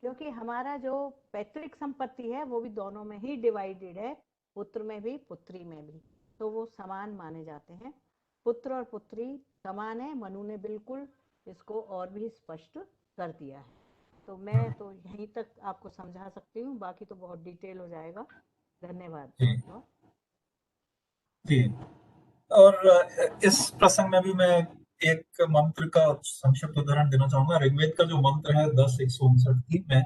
क्योंकि हमारा जो पैतृक संपत्ति है वो भी दोनों में ही डिवाइडेड है, पुत्र में भी पुत्री में भी। तो वो समान माने जाते हैं, पुत्र और पुत्री समान है। मनु ने बिल्कुल इसको और भी स्पष्ट कर दिया है। तो मैं तो यहीं तक आपको समझा सकती हूँ, बाकी तो बहुत डिटेल हो जाएगा। धन्यवाद जी बहुत बहुत। जी। और इस प्रसंग में भी मैं एक मंत्र का संक्षिप्त उदाहरण देना चाहूंगा। ऋग्वेद का जो मंत्र है 10:159 में,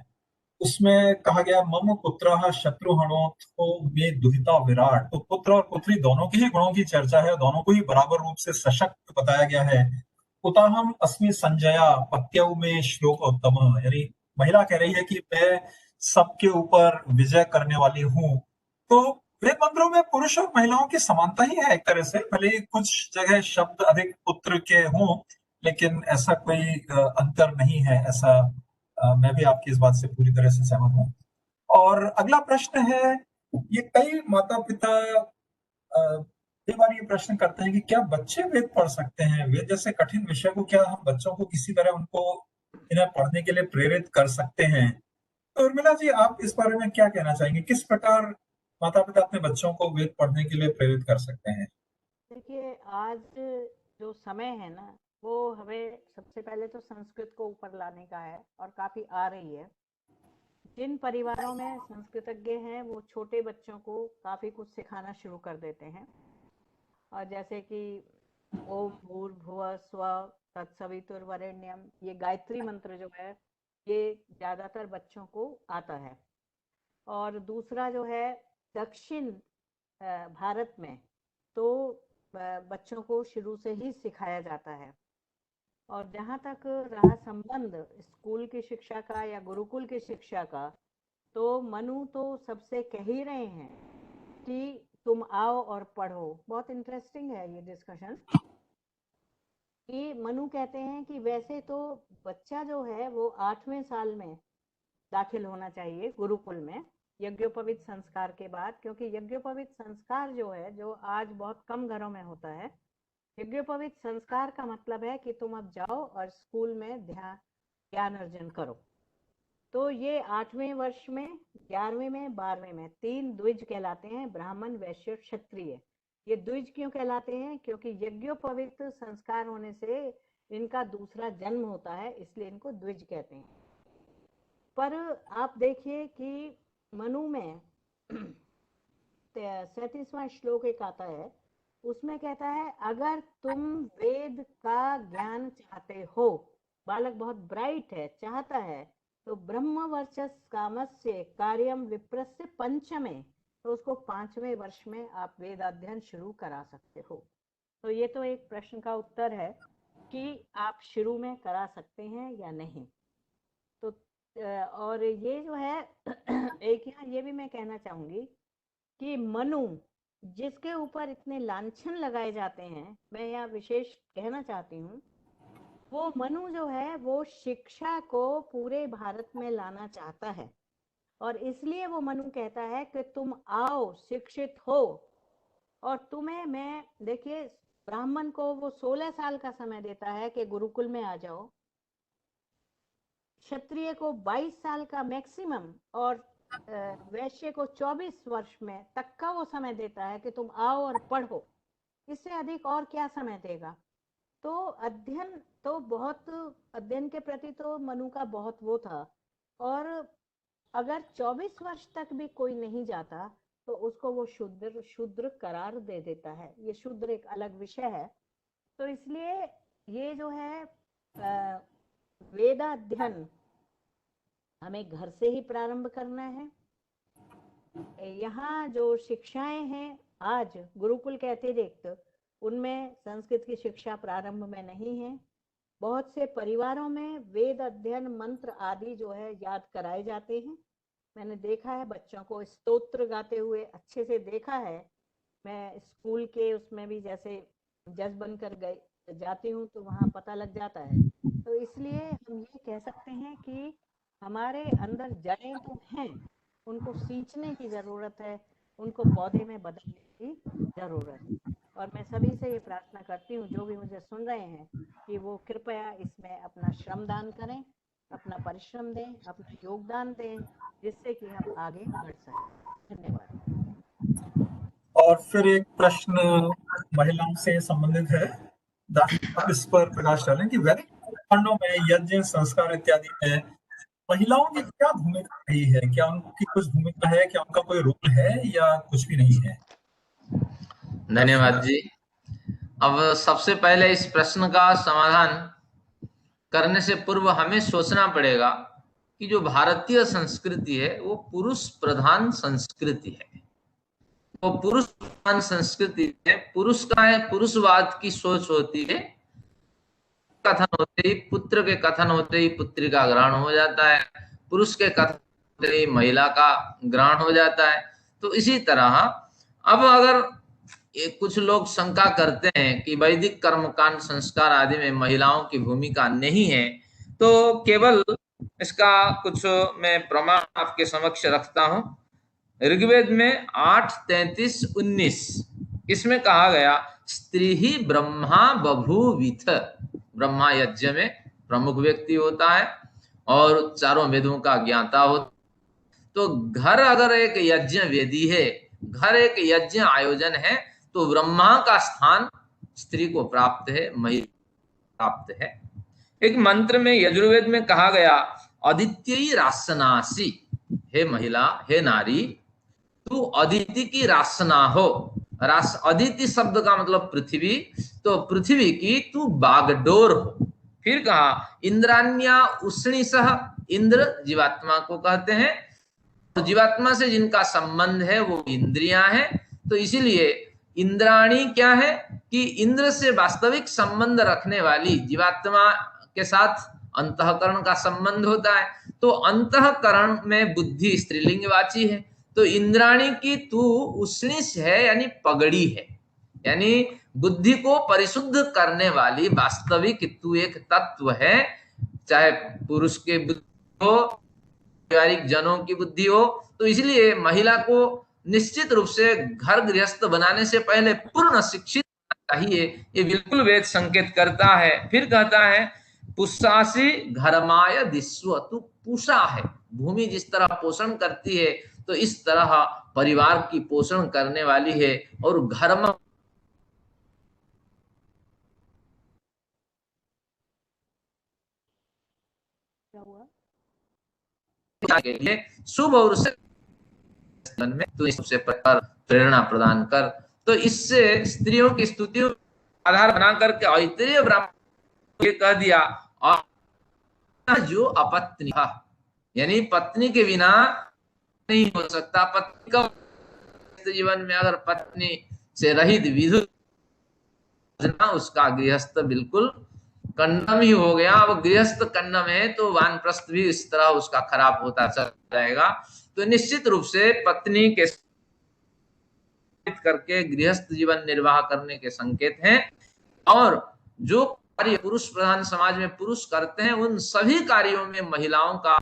उसमें कहा गया मम पुत्रः शत्रुहणोत्थो में दुहिता विराट। तो पुत्र और पुत्री दोनों के ही गुणों की चर्चा है, दोनों को ही बराबर रूप से सशक्त बताया गया है। उताहम अस्मि संजया पत्यौ में श्लोकोत्तम, यानी महिला कह रही है कि मैं सबके ऊपर विजय करने वाली हूँ। तो वेद मंत्रों में पुरुष और महिलाओं की समानता ही है एक तरह से, भले ही कुछ जगह शब्द अधिक पुत्र के हों, लेकिन ऐसा कोई अंतर नहीं है। ऐसा मैं भी आपकी इस बात से पूरी तरह से सहमत हूँ। और अगला प्रश्न है, ये कई माता पिता कई बार ये प्रश्न करते हैं कि क्या बच्चे वेद पढ़ सकते हैं? वेद जैसे कठिन विषय को क्या हम बच्चों को किसी तरह उनको इन्हें पढ़ने के लिए प्रेरित कर सकते हैं? तो उर्मिला जी, आप इस बारे में क्या कहना चाहेंगे? किस प्रकार माता पिता अपने बच्चों को वेद पढ़ने के लिए प्रेरित कर सकते हैं? देखिए आज जो समय है ना, वो हमें सबसे पहले तो संस्कृत को ऊपर लाने का है और काफी आ रही है। जिन परिवारों में संस्कृतज्ञ हैं वो छोटे बच्चों को काफी कुछ सिखाना शुरू कर देते हैं। और जैसे कि ओम भूर्भुवः स्वः तत्सवितुर्वरेण्यम, ये गायत्री मंत्र जो है ये ज्यादातर बच्चों को आता है। और दूसरा जो है दक्षिण भारत में तो बच्चों को शुरू से ही सिखाया जाता है। और जहाँ तक रहा संबंध स्कूल की शिक्षा का या गुरुकुल की शिक्षा का, तो मनु तो सबसे कह ही रहे हैं कि तुम आओ और पढ़ो। बहुत इंटरेस्टिंग है ये डिस्कशन कि मनु कहते हैं कि वैसे तो बच्चा जो है वो 8वें साल में दाखिल होना चाहिए गुरुकुल में यज्ञोपवीत संस्कार के बाद, क्योंकि यज्ञोपवीत संस्कार जो है जो आज बहुत कम घरों में होता है, यज्ञोपवीत संस्कार का मतलब है कि तुम अब जाओ और स्कूल में ज्ञान अर्जन करो। तो ये 8वें वर्ष में, 11वें में, 12वें में 3 द्विज कहलाते हैं, ब्राह्मण, वैश्य, क्षत्रिय। ये द्विज क्यों कहलाते हैं? क्योंकि यज्ञोपवीत संस्कार होने से इनका दूसरा जन्म होता है, इसलिए इनको द्विज कहते हैं। पर आप देखिए कि मनु में 37वां श्लोक एक आता है, उसमें कहता है अगर तुम वेद का ज्ञान चाहते हो, बालक बहुत ब्राइट है, चाहता है, तो ब्रह्म वर्चस कामस्य कार्यम विप्रस्य पंचमे, तो उसको 5वें वर्ष में आप वेद अध्ययन शुरू करा सकते हो। तो ये तो एक प्रश्न का उत्तर है कि आप शुरू में करा सकते हैं या नहीं। तो और ये जो है एक यहाँ ये भी मैं कहना चाहूंगी कि मनु जिसके ऊपर इतने लांछन लगाए जाते हैं, मैं यहाँ विशेष कहना चाहती हूँ, वो मनु जो है वो शिक्षा को पूरे भारत में लाना चाहता है। और इसलिए वो मनु कहता है कि तुम आओ, शिक्षित हो, और तुम्हें मैं, देखिए ब्राह्मण को वो 16 साल का समय देता है कि गुरुकुल में आ जाओ, क्षत्रिय को 22 साल का मैक्सिमम, और वैश्य को 24 वर्ष में तक का वो समय देता है कि तुम आओ और पढ़ो। इससे अधिक और क्या समय देगा? तो अध्ययन तो बहुत, अध्ययन के प्रति तो मनु का बहुत वो था। और अगर 24 वर्ष तक भी कोई नहीं जाता तो उसको वो शूद्र करार दे देता है। ये शूद्र एक अलग विषय है। तो इसलिए ये जो है वेदाध्ययन हमें घर से ही प्रारंभ करना है। यहाँ जो शिक्षाएं हैं आज गुरुकुल के अतिरिक्त, उनमें संस्कृत की शिक्षा प्रारंभ में नहीं है। बहुत से परिवारों में वेद अध्ययन, मंत्र आदि जो है याद कराए जाते हैं। मैंने देखा है बच्चों को स्तोत्र गाते हुए, अच्छे से देखा है। मैं स्कूल के उसमें भी जैसे जज बनकर जाती हूँ तो वहाँ पता लग जाता है। तो इसलिए हम ये कह सकते हैं कि हमारे अंदर जड़ें तो हैं, उनको सींचने की जरूरत है, उनको पौधे में बदलने की जरूरत है। और मैं सभी से ये प्रार्थना करती हूँ जो भी मुझे सुन रहे हैं कि वो कृपया इसमें अपना श्रमदान करें, अपना परिश्रम दें, अपना योगदान दें, जिससे कि हम आगे बढ़ सकें। धन्यवाद। और फिर एक प्रश्न महिलाओं से संबंधित है, आप इस पर प्रकाश डालें कि वैदिक खंडों में यज्ञ, संस्कार इत्यादि में महिलाओं की क्या भूमिका रही है? क्या उनकी कुछ भूमिका है? क्या उनका कोई रोल है या कुछ भी नहीं है? धन्यवाद जी। अब सबसे पहले इस प्रश्न का समाधान करने से पूर्व हमें सोचना पड़ेगा कि जो भारतीय संस्कृति है वो पुरुष प्रधान संस्कृति है। वो पुरुष प्रधान संस्कृति है, पुरुष का है, पुरुषवाद की सोच होती है। कथन होते ही, पुत्र के कथन होते ही पुत्री का ग्रहण हो जाता है, पुरुष के कथन होते ही महिला का ग्रहण हो जाता है। तो इसी तरह अब अगर कुछ लोग शंका करते हैं कि वैदिक कर्मकांड, संस्कार आदि में महिलाओं की भूमिका नहीं है, तो केवल इसका कुछ मैं प्रमाण आपके समक्ष रखता हूं। ऋग्वेद में 8:33-19 इसमें कहा गया, स्त्री ही ब्रह्मा बभूविथ। ब्रह्मा यज्ञ में प्रमुख व्यक्ति होता है और चारों वेदों का ज्ञाता होता है। तो घर अगर एक यज्ञ वेदी है, घर एक यज्ञ आयोजन है, तो ब्रह्मा का स्थान स्त्री को प्राप्त है, महिला प्राप्त है। एक मंत्र में यजुर्वेद में कहा गया, अदित्य रासनासी, हे महिला, हे नारी, तू अदिति की रासना हो। अदिति शब्द का मतलब पृथ्वी, तो पृथ्वी की तू बागडोर हो। फिर कहा, इंद्रान्या उष्णिसह, इंद्र जीवात्मा को कहते हैं, जीवात्मा से जिनका संबंध है वो इंद्रियां हैं। तो इसीलिए इंद्राणी क्या है कि इंद्र से वास्तविक संबंध रखने वाली जीवात्मा के साथ अंतःकरण का संबंध होता है। तो अंतःकरण में बुद्धि स्त्रीलिंगवाची है। तो इंद्राणी की तू उष्णिश है, यानी पगड़ी है, यानी बुद्धि को परिशुद्ध करने वाली वास्तविक तू एक तत्व है। चाहे पुरुष के बुद्धि हो, व्यवहारिक जनों की बुद्धि हो। तो इसलिए महिला को निश्चित रूप से घर गृहस्थ बनाने से पहले पूर्ण शिक्षित होना चाहिए। ये बिल्कुल वेद संकेत करता है। फिर कहता है पुष्सासी घरमाय दिस्व, तू पूषा है। भूमि जिस तरह पोषण करती है तो इस तरह परिवार की पोषण करने वाली है। और घर में के लिए शुभ और में तो इससे प्रेरणा प्रदान कर। तो इससे स्त्रियों की स्तुतियों आधार बना करके ऐतरेय ब्राह्मण ये कह दिया, और जो अपत्नी, यानी पत्नी के बिना नहीं हो सकता। पत्नी का जीवन में अगर पत्नी से रहित विधु, उसका गृहस्थ बिल्कुल कन्नम ही हो गया। अब गृहस्थ कन्नम है तो वानप्रस्थ भी इस तरह उसका खराब होता चल जाएगा। तो निश्चित रूप से पत्नी के करके गृहस्थ जीवन निर्वाह करने के संकेत हैं। और जो कार्य पुरुष प्रधान समाज में पुरुष करते हैं उन सभी कार्यों में महिलाओं का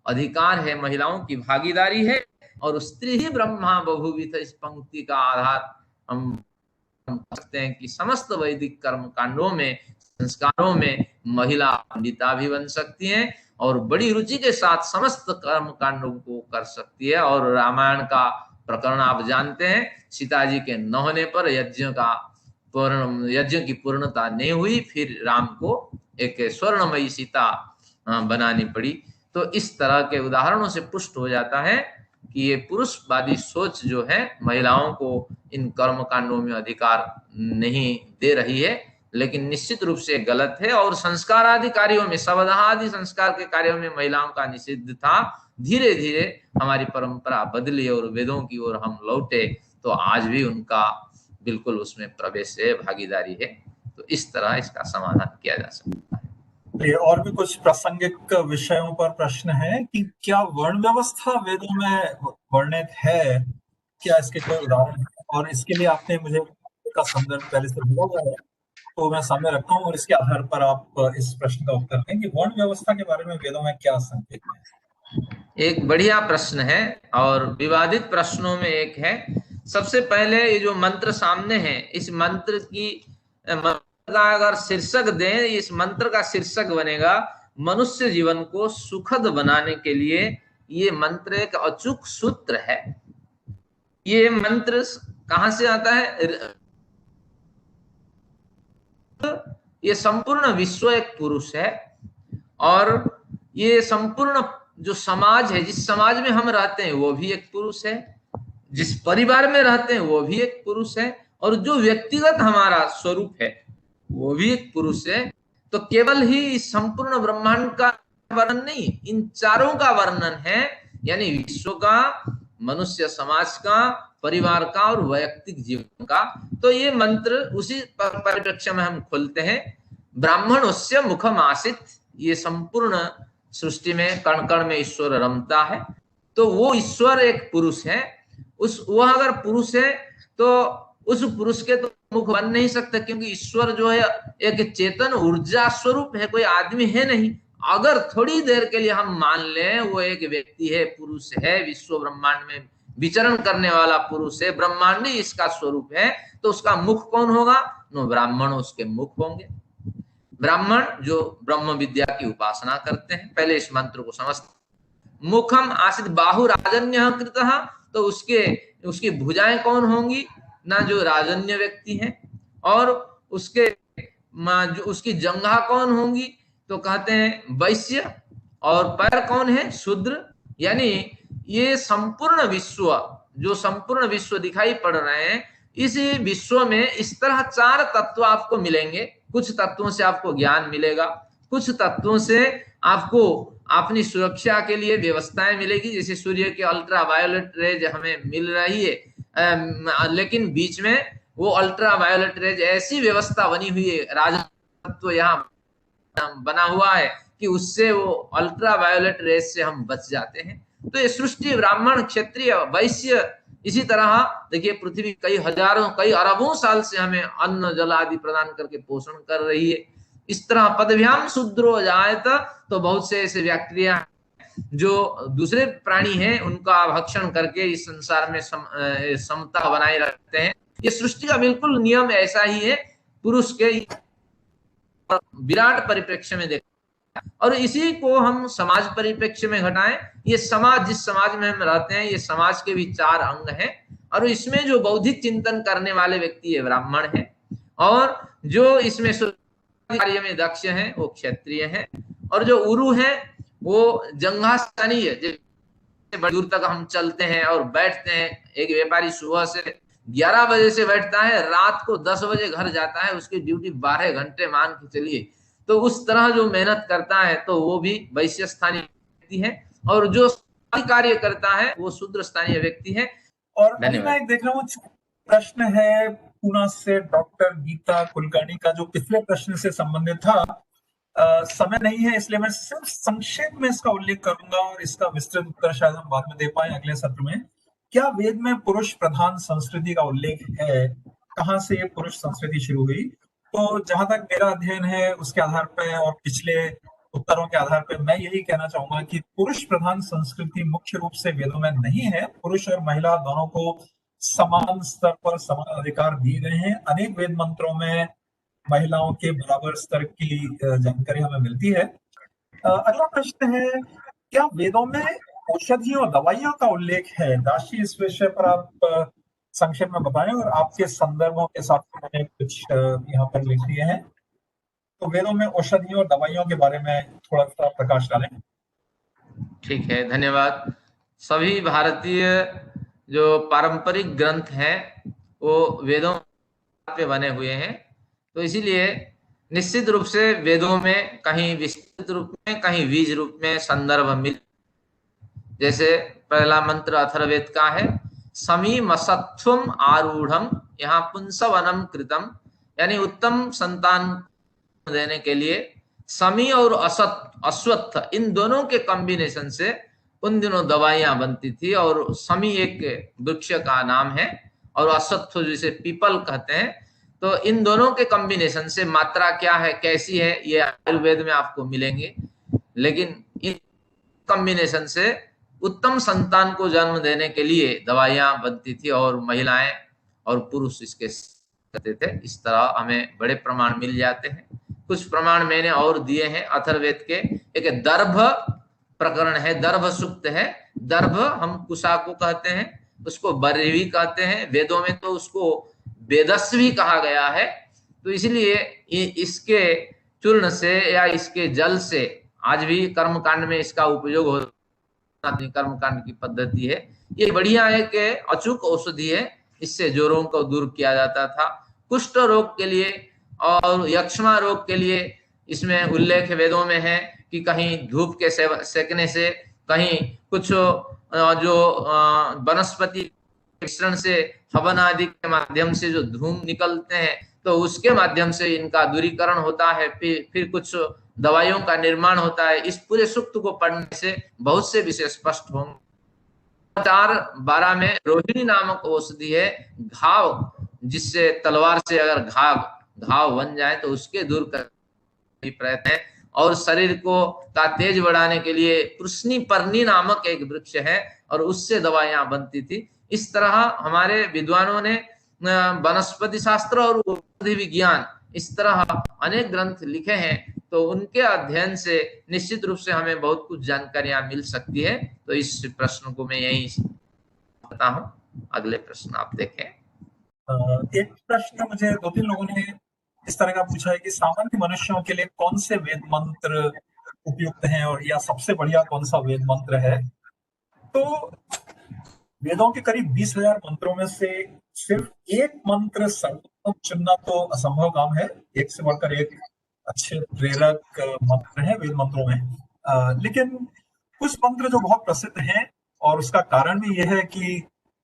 अधिकार है, महिलाओं की भागीदारी है। और स्त्री ही ब्रह्मा बहुविध, इस पंक्ति का आधार हम सकते हैं कि समस्त वैदिक कर्म कांडों में, संस्कारों में महिला पंडिता भी बन सकती हैं और बड़ी रुचि के साथ समस्त कर्म कांडों को कर सकती है। और रामायण का प्रकरण आप जानते हैं, सीता जी के न होने पर यज्ञ की पूर्णता नहीं हुई, फिर राम को एक स्वर्णमयी सीता बनानी पड़ी। तो इस तरह के उदाहरणों से पुष्ट हो जाता है कि ये पुरुषवादी सोच जो है महिलाओं को इन कर्म कांडों में अधिकार नहीं दे रही है, लेकिन निश्चित रूप से गलत है। और संस्कार आदि कार्यों में, शबदाह आदि संस्कार के कार्यों में महिलाओं का निषिद्ध था। धीरे धीरे हमारी परंपरा बदली और वेदों की ओर हम लौटे तो आज भी उनका बिल्कुल उसमें प्रवेश है, भागीदारी है। तो इस तरह इसका समाधान किया जा सकता है। और भी कुछ प्रासंगिक विषयों पर प्रश्न है कि क्या वर्ण व्यवस्था वेदों में वर्णित है, क्या इसके कोई उदाहरण है? और इसके लिए आपने मुझे का संदर्भ पहले से दिया हुआ है तो मैं सामने रखता हूँ और इसके आधार पर आप इस प्रश्न का उत्तर दें कि वर्ण व्यवस्था के बारे में वेदों में क्या संकेत है। एक बढ़िया प्रश्न है और विवादित प्रश्नों में एक है। सबसे पहले ये जो मंत्र सामने है, इस मंत्र का अगर शीर्षक दें, इस मंत्र का शीर्षक बनेगा मनुष्य जीवन को सुखद बनाने के लिए ये मंत्र एक अचूक सूत्र है। ये मंत्र कहां से आता है? ये संपूर्ण विश्व एक पुरुष है और ये संपूर्ण जो समाज है, जिस समाज में हम रहते हैं वो भी एक पुरुष है, जिस परिवार में रहते हैं वो भी एक पुरुष है, और जो व्यक्तिगत हमारा स्वरूप है वो भी एक पुरुष है। तो केवल ही इस संपूर्ण ब्रह्मांड का वर्णन नहीं, इन चारों का वर्णन है, यानी विश्व का, मनुष्य समाज का, परिवार का और वैयक्तिक जीवन का। तो ये मंत्र उसी परिप्रेक्ष्य में हम खोलते हैं। ब्राह्मणोस्य मुखम आसित, ये संपूर्ण सृष्टि में कण कण में ईश्वर रमता है। तो वो ईश्वर एक पुरुष है। वह अगर पुरुष है तो उस पुरुष के तो मुख बन नहीं सकते, क्योंकि ईश्वर जो है एक चेतन ऊर्जा स्वरूप है, कोई आदमी है नहीं। अगर थोड़ी देर के लिए हम मान लें वो एक व्यक्ति है, पुरुष है, विश्व ब्रह्मांड में विचरण करने वाला पुरुष है, ब्रह्मांडी इसका स्वरूप है, तो उसका मुख कौन होगा? नो ब्राह्मण उसके मुख होंगे। ब्राह्मण जो ब्रह्म विद्या की उपासना करते हैं। पहले इस मंत्र को समझते। मुखम आसित बाहु राजन्य कृतः, तो उसकी भुजाएं कौन होंगी? ना जो राजन्य व्यक्ति हैं। और उसकी जंघा कौन होंगी? तो कहते हैं वैश्य। और पैर कौन है? शूद्र। यानी ये संपूर्ण विश्व, जो संपूर्ण विश्व दिखाई पड़ रहे हैं, इस विश्व में इस तरह चार तत्व आपको मिलेंगे। कुछ तत्वों से आपको ज्ञान मिलेगा, कुछ तत्वों से आपको अपनी सुरक्षा के लिए व्यवस्थाएं मिलेगी, जैसे सूर्य के अल्ट्रा वायोलेट रेज हमें मिल रही है, लेकिन बीच में वो अल्ट्रा वायोलेट रेज ऐसी व्यवस्था बनी हुई है, राजतत्व यहाँ बना हुआ है कि उससे वो अल्ट्रा वायोलेट रेज से हम बच जाते हैं। तो ये सृष्टि ब्राह्मण, क्षत्रिय, वैश्य, इसी तरह देखिए पृथ्वी कई हजारों, कई अरबों साल से हमें अन्न जल आदि प्रदान करके पोषण कर रही है। इस तरह पदभ्याम शूद्रो जायत, तो बहुत से ऐसे व्यक्तियां जो दूसरे प्राणी हैं उनका भक्षण करके इस संसार में समता बनाए रखते हैं। ये सृष्टि का बिल्कुल नियम ऐसा ही है, पुरुष के विराट परिप्रेक्ष्य में देखा, और इसी को हम समाज परिप्रेक्ष्य में घटाएं। ये समाज, जिस समाज में हम रहते हैं, ये समाज के भी 4 अंग हैं, और इसमें जो बौद्धिक चिंतन करने वाले व्यक्ति है ब्राह्मण है, और जो इसमें कार्य में दक्ष हैं वो क्षत्रिय हैं, और जो उरु हैं वो जंघास्थानीय, बड़ी दूर तक हम चलते हैं और बैठते हैं। एक व्यापारी सुबह से 11 बजे से बैठता है, रात को 10 बजे घर जाता है, उसकी ड्यूटी 12 घंटे मान के चलिए। तो उस तरह जो मेहनत करता है तो वो भी वैश्य स्थानीय व्यक्ति है, और जो कार्य करता है वो शूद्र स्थानीय व्यक्ति है। और अभी मैं एक देख रहा हूँ प्रश्न है पूना से डॉक्टर गीता कुलकर्णी का, जो पिछले प्रश्न से संबंधित था। समय नहीं है इसलिए मैं सिर्फ संक्षेप में इसका उल्लेख करूंगा, और इसका विस्तृत उत्तर शायद हम बाद में दे पाए अगले सत्र में। क्या वेद में पुरुष प्रधान संस्कृति का उल्लेख है? कहाँ से ये पुरुष संस्कृति शुरू हुई? तो जहां तक मेरा अध्ययन है उसके आधार पर और पिछले उत्तरों के आधार पर मैं यही कहना चाहूंगा कि पुरुष प्रधान संस्कृति मुख्य रूप से वेदों में नहीं है। पुरुष और महिला दोनों को समान स्तर पर समान अधिकार दिए गए हैं। अनेक वेद मंत्रों में महिलाओं के बराबर स्तर की जानकारी हमें मिलती है। अगला प्रश्न है, क्या वेदों में औषधियों और दवाइयों का उल्लेख है? दाशी, इस विषय पर आप संक्षेप में बताएं, और आपके संदर्भों के साथ मैंने कुछ यहाँ पर लिख दिए हैं। तो वेदों में औषधियों और दवाइयों के बारे में थोड़ा सा प्रकाश डालें। ठीक है, धन्यवाद। सभी भारतीय जो पारंपरिक ग्रंथ हैं वो वेदों पे बने हुए हैं, तो इसीलिए निश्चित रूप से वेदों में कहीं विस्तृत रूप में, कहीं बीज रूप में संदर्भ मिल। जैसे पहला मंत्र अथर्ववेद का है, समीमसत्वम आरूढ़म, यहाँ पुंसवनम कृतम, यानी उत्तम संतान देने के लिए समी और अश्वत्थ, इन दोनों के कॉम्बिनेशन से उन दिनों दवाइयां बनती थी। और समी एक वृक्ष का नाम है, और अश्वत्थ जिसे पीपल कहते हैं। तो इन दोनों के कॉम्बिनेशन से मात्रा क्या है, कैसी है, ये आयुर्वेद में आपको मिलेंगे। लेकिन इन कॉम्बिनेशन से उत्तम संतान को जन्म देने के लिए दवाइयां बनती थी, और महिलाएं और पुरुष इसके करते थे। इस तरह हमें बड़े प्रमाण मिल जाते हैं। कुछ प्रमाण मैंने और दिए हैं अथर्ववेद के। एक दर्भ प्रकरण है, दर्भ सूक्त है। दर्भ हम कुशा को कहते हैं, उसको बर्ही कहते हैं, वेदों में तो उसको वेदस्वी कहा गया है। तो इसलिए इसके चूर्ण से या इसके जल से आज भी कर्मकांड में इसका उपयोग होता, कर्मकांड की पद्धति है। ये बढ़िया एक अचूक औषधि है, इससे जोरों को दूर किया जाता था। कुष्ठ रोग के लिए और यक्ष्मा रोग के लिए इसमें उल्लेख वेदों में है कि कहीं धूप के सेकने से, कहीं कुछ जो वनस्पति मिश्रण से, हवन आदि के माध्यम से जो धूम निकलते हैं, तो उसके माध्यम से इनका दूरीकरण होता है। फिर कुछ दवाइयों का निर्माण होता है। इस पूरे सूक्त को पढ़ने से बहुत से विषय स्पष्ट होंगे। 4:12 में रोहिणी नामक औषधि है, घाव, जिससे तलवार से अगर घाव बन जाए तो उसके दूर करने की प्रयत्न है। और शरीर को का तेज बढ़ाने के लिए कृष्णी पर्णी नामक एक वृक्ष है, और उससे दवाइयां बनती थी। इस तरह हमारे विद्वानों ने वनस्पति शास्त्र और औषधि विज्ञान, इस तरह अनेक ग्रंथ लिखे हैं। तो उनके अध्ययन से निश्चित रूप से हमें बहुत कुछ जानकारियां मिल सकती है। तो इस प्रश्न को मैं यही बताता हूँ। अगले प्रश्न आप देखें। एक प्रश्न मुझे 2-3 लोगों ने इस तरह का पूछा है कि सामान्य मनुष्यों के लिए कौन से वेद मंत्र उपयुक्त हैं, और या सबसे बढ़िया कौन सा वेद मंत्र है? तो वेदों के करीब 20,000 मंत्रों में से सिर्फ एक मंत्र सर्वोत्तम चुनना तो असंभव काम है। एक से बढ़कर एक अच्छे प्रेरक मंत्र है वेद मंत्रों में। लेकिन कुछ मंत्र जो बहुत प्रसिद्ध हैं और उसका कारण भी यह है कि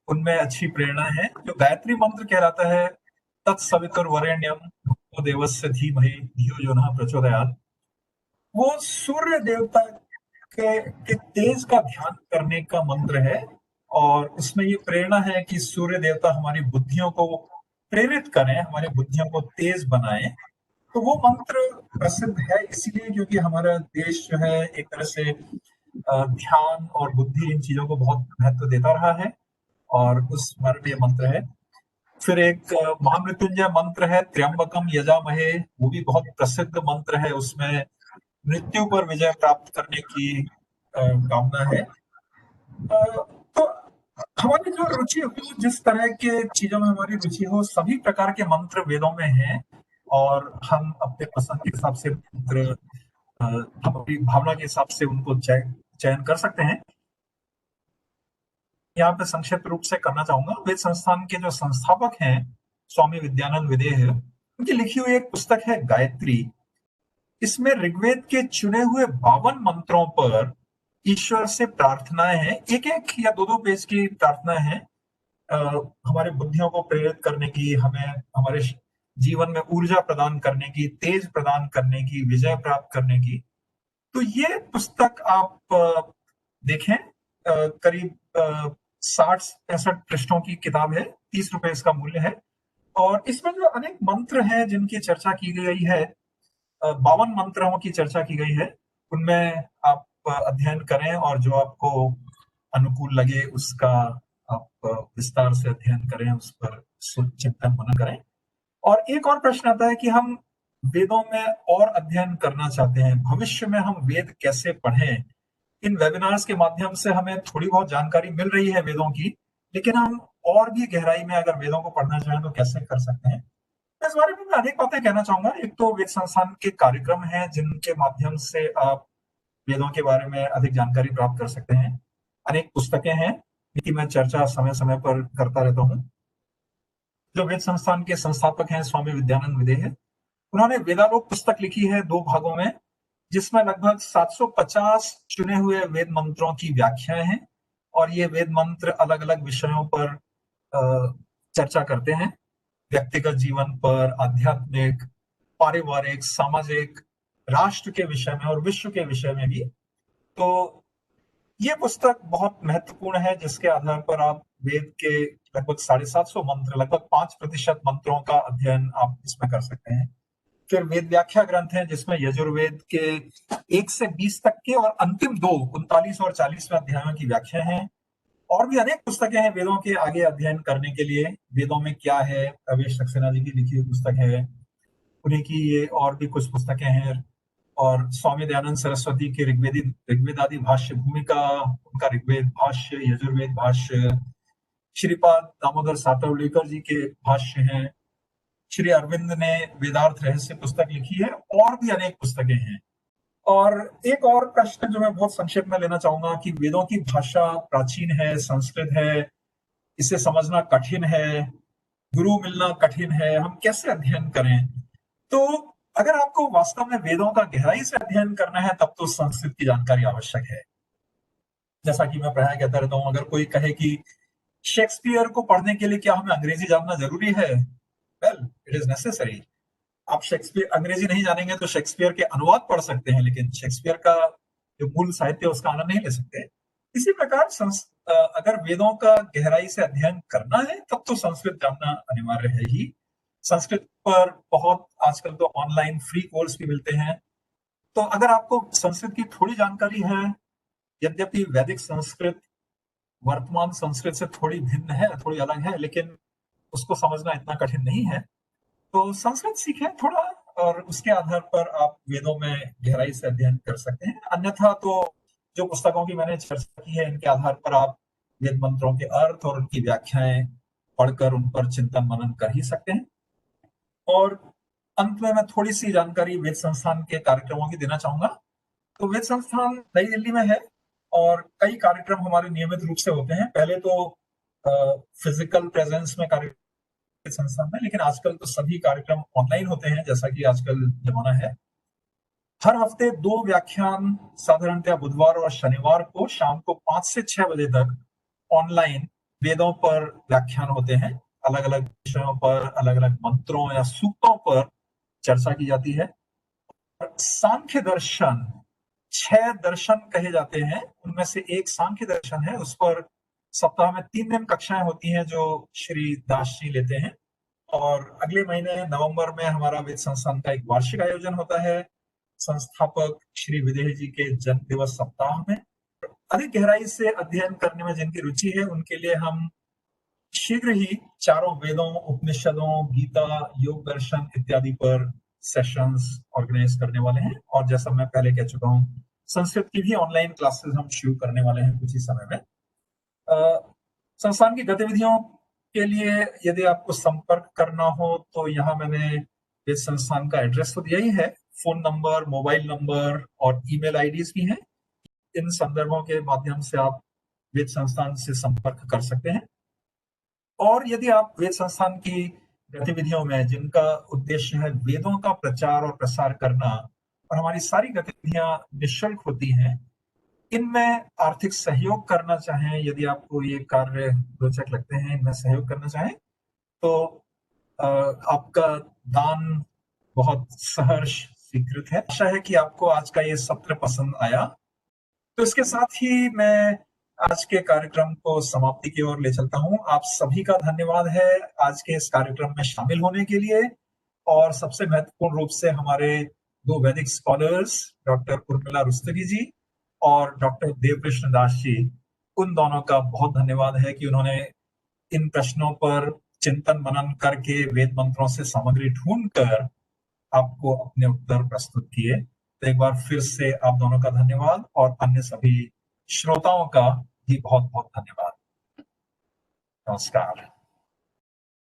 उनमें अच्छी प्रेरणा है। जो गायत्री मंत्र कहलाता है, तत्सवितुर्वरेण्यम भर्गो देवस्य धीमहि धियो यो नः प्रचोदयात्, वो सूर्य देवता के तेज का ध्यान करने का मंत्र है। और उसमें ये प्रेरणा है कि सूर्य देवता हमारी बुद्धियों को प्रेरित करें, हमारी बुद्धियों को तेज बनाएं। तो वो मंत्र प्रसिद्ध है इसीलिए क्योंकि हमारा देश जो है एक तरह से ध्यान और बुद्धि इन चीजों को बहुत महत्व देता रहा है, और उस स्मरण में ये मंत्र है। फिर एक महामृत्युंजय मंत्र है, त्र्यंबकम यजामहे, वो भी बहुत प्रसिद्ध मंत्र है। उसमें मृत्यु पर विजय प्राप्त करने की कामना है। तो हमारी जो रुचि हो, जिस तरह के चीजों में हमारी रुचि हो, सभी प्रकार के मंत्र वेदों में हैं, और हम अपने पसंद के हिसाब से मंत्र हमारी भावना के हिसाब से उनको चयन कर सकते हैं। यहाँ पे संक्षिप्त रूप से करना चाहूंगा। वेद संस्थान के जो संस्थापक हैं स्वामी विद्यानंद विदेह, उनकी लिखी हुई एक पुस्तक है गायत्री। इसमें ऋग्वेद के चुने हुए 52 मंत्रों पर ईश्वर से प्रार्थनाएं हैं, एक एक या दो दो पेज की प्रार्थना है, हमारे बुद्धियों को प्रेरित करने की, हमें हमारे जीवन में ऊर्जा प्रदान करने की, तेज प्रदान करने की, विजय प्राप्त करने की। तो ये पुस्तक आप देखें, करीब 60-65 पृष्ठों की किताब है, 30 रुपए इसका मूल्य है। और इसमें जो अनेक मंत्र हैं जिनकी चर्चा की गई है, 52 मंत्रों की चर्चा की गई है, उनमें आप अध्ययन करें और जो आपको अनुकूल लगे उसका आप विस्तार से अध्ययन करें, उस पर चिंतन मनन करें। और एक और प्रश्न आता है कि हम वेदों में और अध्ययन करना चाहते हैं, भविष्य में हम वेद कैसे पढ़ें। इन वेबिनार्स के माध्यम से हमें थोड़ी बहुत जानकारी मिल रही है वेदों की, लेकिन हम और भी गहराई में अगर वेदों को पढ़ना चाहें तो कैसे कर सकते हैं। इस बारे में मैं अनेक बातें कहना चाहूंगा। एक तो वेद संस्थान के कार्यक्रम हैं जिनके माध्यम से आप वेदों के बारे में अधिक जानकारी प्राप्त कर सकते हैं। अनेक पुस्तकें हैं जिनकी मैं चर्चा समय समय पर करता रहता हूँ। जो वेद संस्थान के संस्थापक हैं स्वामी विद्यानंद विदेह, उन्होंने वेदालोक पुस्तक लिखी है 2 भागों में, जिसमें लगभग 750 चुने हुए वेद मंत्रों की व्याख्याएं हैं। और ये वेद मंत्र अलग अलग विषयों पर चर्चा करते हैं, व्यक्तिगत जीवन पर, आध्यात्मिक, पारिवारिक, सामाजिक, राष्ट्र के विषय में और विश्व के विषय में भी। तो ये पुस्तक बहुत महत्वपूर्ण है, जिसके आधार पर आप वेद के लगभग 750 मंत्र, लगभग 5% मंत्रों का अध्ययन आप इसमें कर सकते हैं। फिर वेद व्याख्या ग्रंथ हैं जिसमें यजुर्वेद के 1 से 20 तक के और अंतिम 2 39 और 40वें अध्यायों की व्याख्या है। और भी अनेक पुस्तकें हैं वेदों के आगे अध्ययन करने के लिए। वेदों में क्या है, प्रवेश सक्सेना जी की लिखी हुई पुस्तक है, उन्हीं की ये और भी कुछ पुस्तकें हैं। और स्वामी दयानंद सरस्वती के ऋग्वेद आदि भाष्य भूमिका, उनका ऋग्वेद भाष्य, यजुर्वेद भाष्य, श्रीपाद दामोदर सातवलेकर जी के भाष्य हैं, श्री अरविंद ने वेदार्थ रहस्य पुस्तक लिखी है, और भी अनेक पुस्तकें हैं। और एक और प्रश्न जो मैं बहुत संक्षेप में लेना चाहूंगा कि वेदों की भाषा प्राचीन है, संस्कृत है, इसे समझना कठिन है, गुरु मिलना कठिन है, हम कैसे अध्ययन करें। तो अगर आपको वास्तव में वेदों का गहराई से अध्ययन करना है तब तो संस्कृत की जानकारी आवश्यक है। जैसा कि मैं प्राय कहता रहता हूं, अगर कोई कहे कि शेक्सपियर को पढ़ने के लिए क्या हमें अंग्रेजी जानना जरूरी है, वेल इट इज नेसेसरी। आप शेक्सपियर अंग्रेजी नहीं जानेंगे तो शेक्सपियर के अनुवाद पढ़ सकते हैं, लेकिन शेक्सपियर का जो मूल साहित्य उसका आनंद नहीं ले सकते। इसी प्रकार अगर वेदों का गहराई से अध्ययन करना है तब तो संस्कृत जानना अनिवार्य है ही। संस्कृत पर बहुत आजकल तो ऑनलाइन फ्री कोर्स भी मिलते हैं। तो अगर आपको संस्कृत की थोड़ी जानकारी है, यद्यपि वैदिक संस्कृत वर्तमान संस्कृत से थोड़ी भिन्न है, थोड़ी अलग है, लेकिन उसको समझना इतना कठिन नहीं है, तो संस्कृत सीखें थोड़ा, और उसके आधार पर आप वेदों में गहराई से अध्ययन कर सकते हैं। अन्यथा तो जो पुस्तकों की मैंने चर्चा की है, इनके आधार पर आप वेद मंत्रों के अर्थ और उनकी व्याख्याएं पढ़कर उन पर चिंतन मनन कर ही सकते हैं। और अंत में मैं थोड़ी सी जानकारी वेद संस्थान के कार्यक्रमों की देना चाहूंगा। तो वेद संस्थान नई दिल्ली में है और कई कार्यक्रम हमारे नियमित रूप से होते हैं। पहले तो फिजिकल प्रेजेंस में कार्यक्रम संस्थान में, लेकिन आजकल तो सभी कार्यक्रम ऑनलाइन होते हैं, जैसा कि आजकल जमाना है। हर हफ्ते 2 व्याख्यान साधारणतः बुधवार और शनिवार को शाम को 5 से 6 बजे तक ऑनलाइन वेदों पर व्याख्यान होते हैं। अलग अलग विषयों पर, अलग अलग मंत्रों या सूक्तों पर चर्चा की जाती है। सांख्य दर्शन, 6 दर्शन कहे जाते हैं, उनमें से एक सांख्य दर्शन है। उस पर सप्ताह में 3 दिन कक्षाएं होती हैं जो श्री दास जी लेते हैं। और अगले महीने नवंबर में हमारा वेद संस्थान का एक वार्षिक आयोजन होता है संस्थापक श्री विदेह जी के जन्म दिवस सप्ताह में। अधिक गहराई से अध्ययन करने में जिनकी रुचि है उनके लिए हम शीघ्र ही चारों वेदों, उपनिषदों, गीता, योग दर्शन इत्यादि पर सेशंस ऑर्गेनाइज करने वाले हैं। और जैसा मैं पहले कह चुका हूं, संस्कृत की भी ऑनलाइन क्लासेस हम शुरू करने वाले हैं कुछ ही समय में। संस्थान की गतिविधियों के लिए यदि आपको संपर्क करना हो तो यहाँ मैंने वेद संस्थान का एड्रेस तो दिया ही है, फोन नंबर, मोबाइल नंबर और ईमेल आईडीज भी हैं। इन संदर्भों के माध्यम से आप वेद संस्थान से संपर्क कर सकते हैं। और यदि आप वेद संस्थान की गतिविधियों में, जिनका उद्देश्य है वेदों का प्रचार और प्रसार करना, और हमारी सारी गतिविधियां निःशुल्क होती हैं, इनमें आर्थिक सहयोग करना चाहें, यदि आपको ये कार्य रोचक लगते हैं, इनमें सहयोग करना चाहें, तो आपका दान बहुत सहर्ष स्वीकृत है। आशा है कि आपको आज का ये सत्र पसंद आया। तो इसके साथ ही मैं आज के कार्यक्रम को समाप्ति की ओर ले चलता हूं। आप सभी का धन्यवाद है आज के इस कार्यक्रम में शामिल होने के लिए। और सबसे महत्वपूर्ण रूप से हमारे 2 वैदिक स्कॉलर्स डॉक्टर उर्मिला रुस्तगी जी और डॉक्टर देवकृष्ण दास जी, उन दोनों का बहुत धन्यवाद है कि उन्होंने इन प्रश्नों पर चिंतन मनन करके वेद मंत्रों से सामग्री ढूंढकर आपको अपने उत्तर प्रस्तुत किए। तो एक बार फिर से आप दोनों का धन्यवाद और अन्य सभी श्रोताओं का भी बहुत बहुत धन्यवाद। नमस्कार।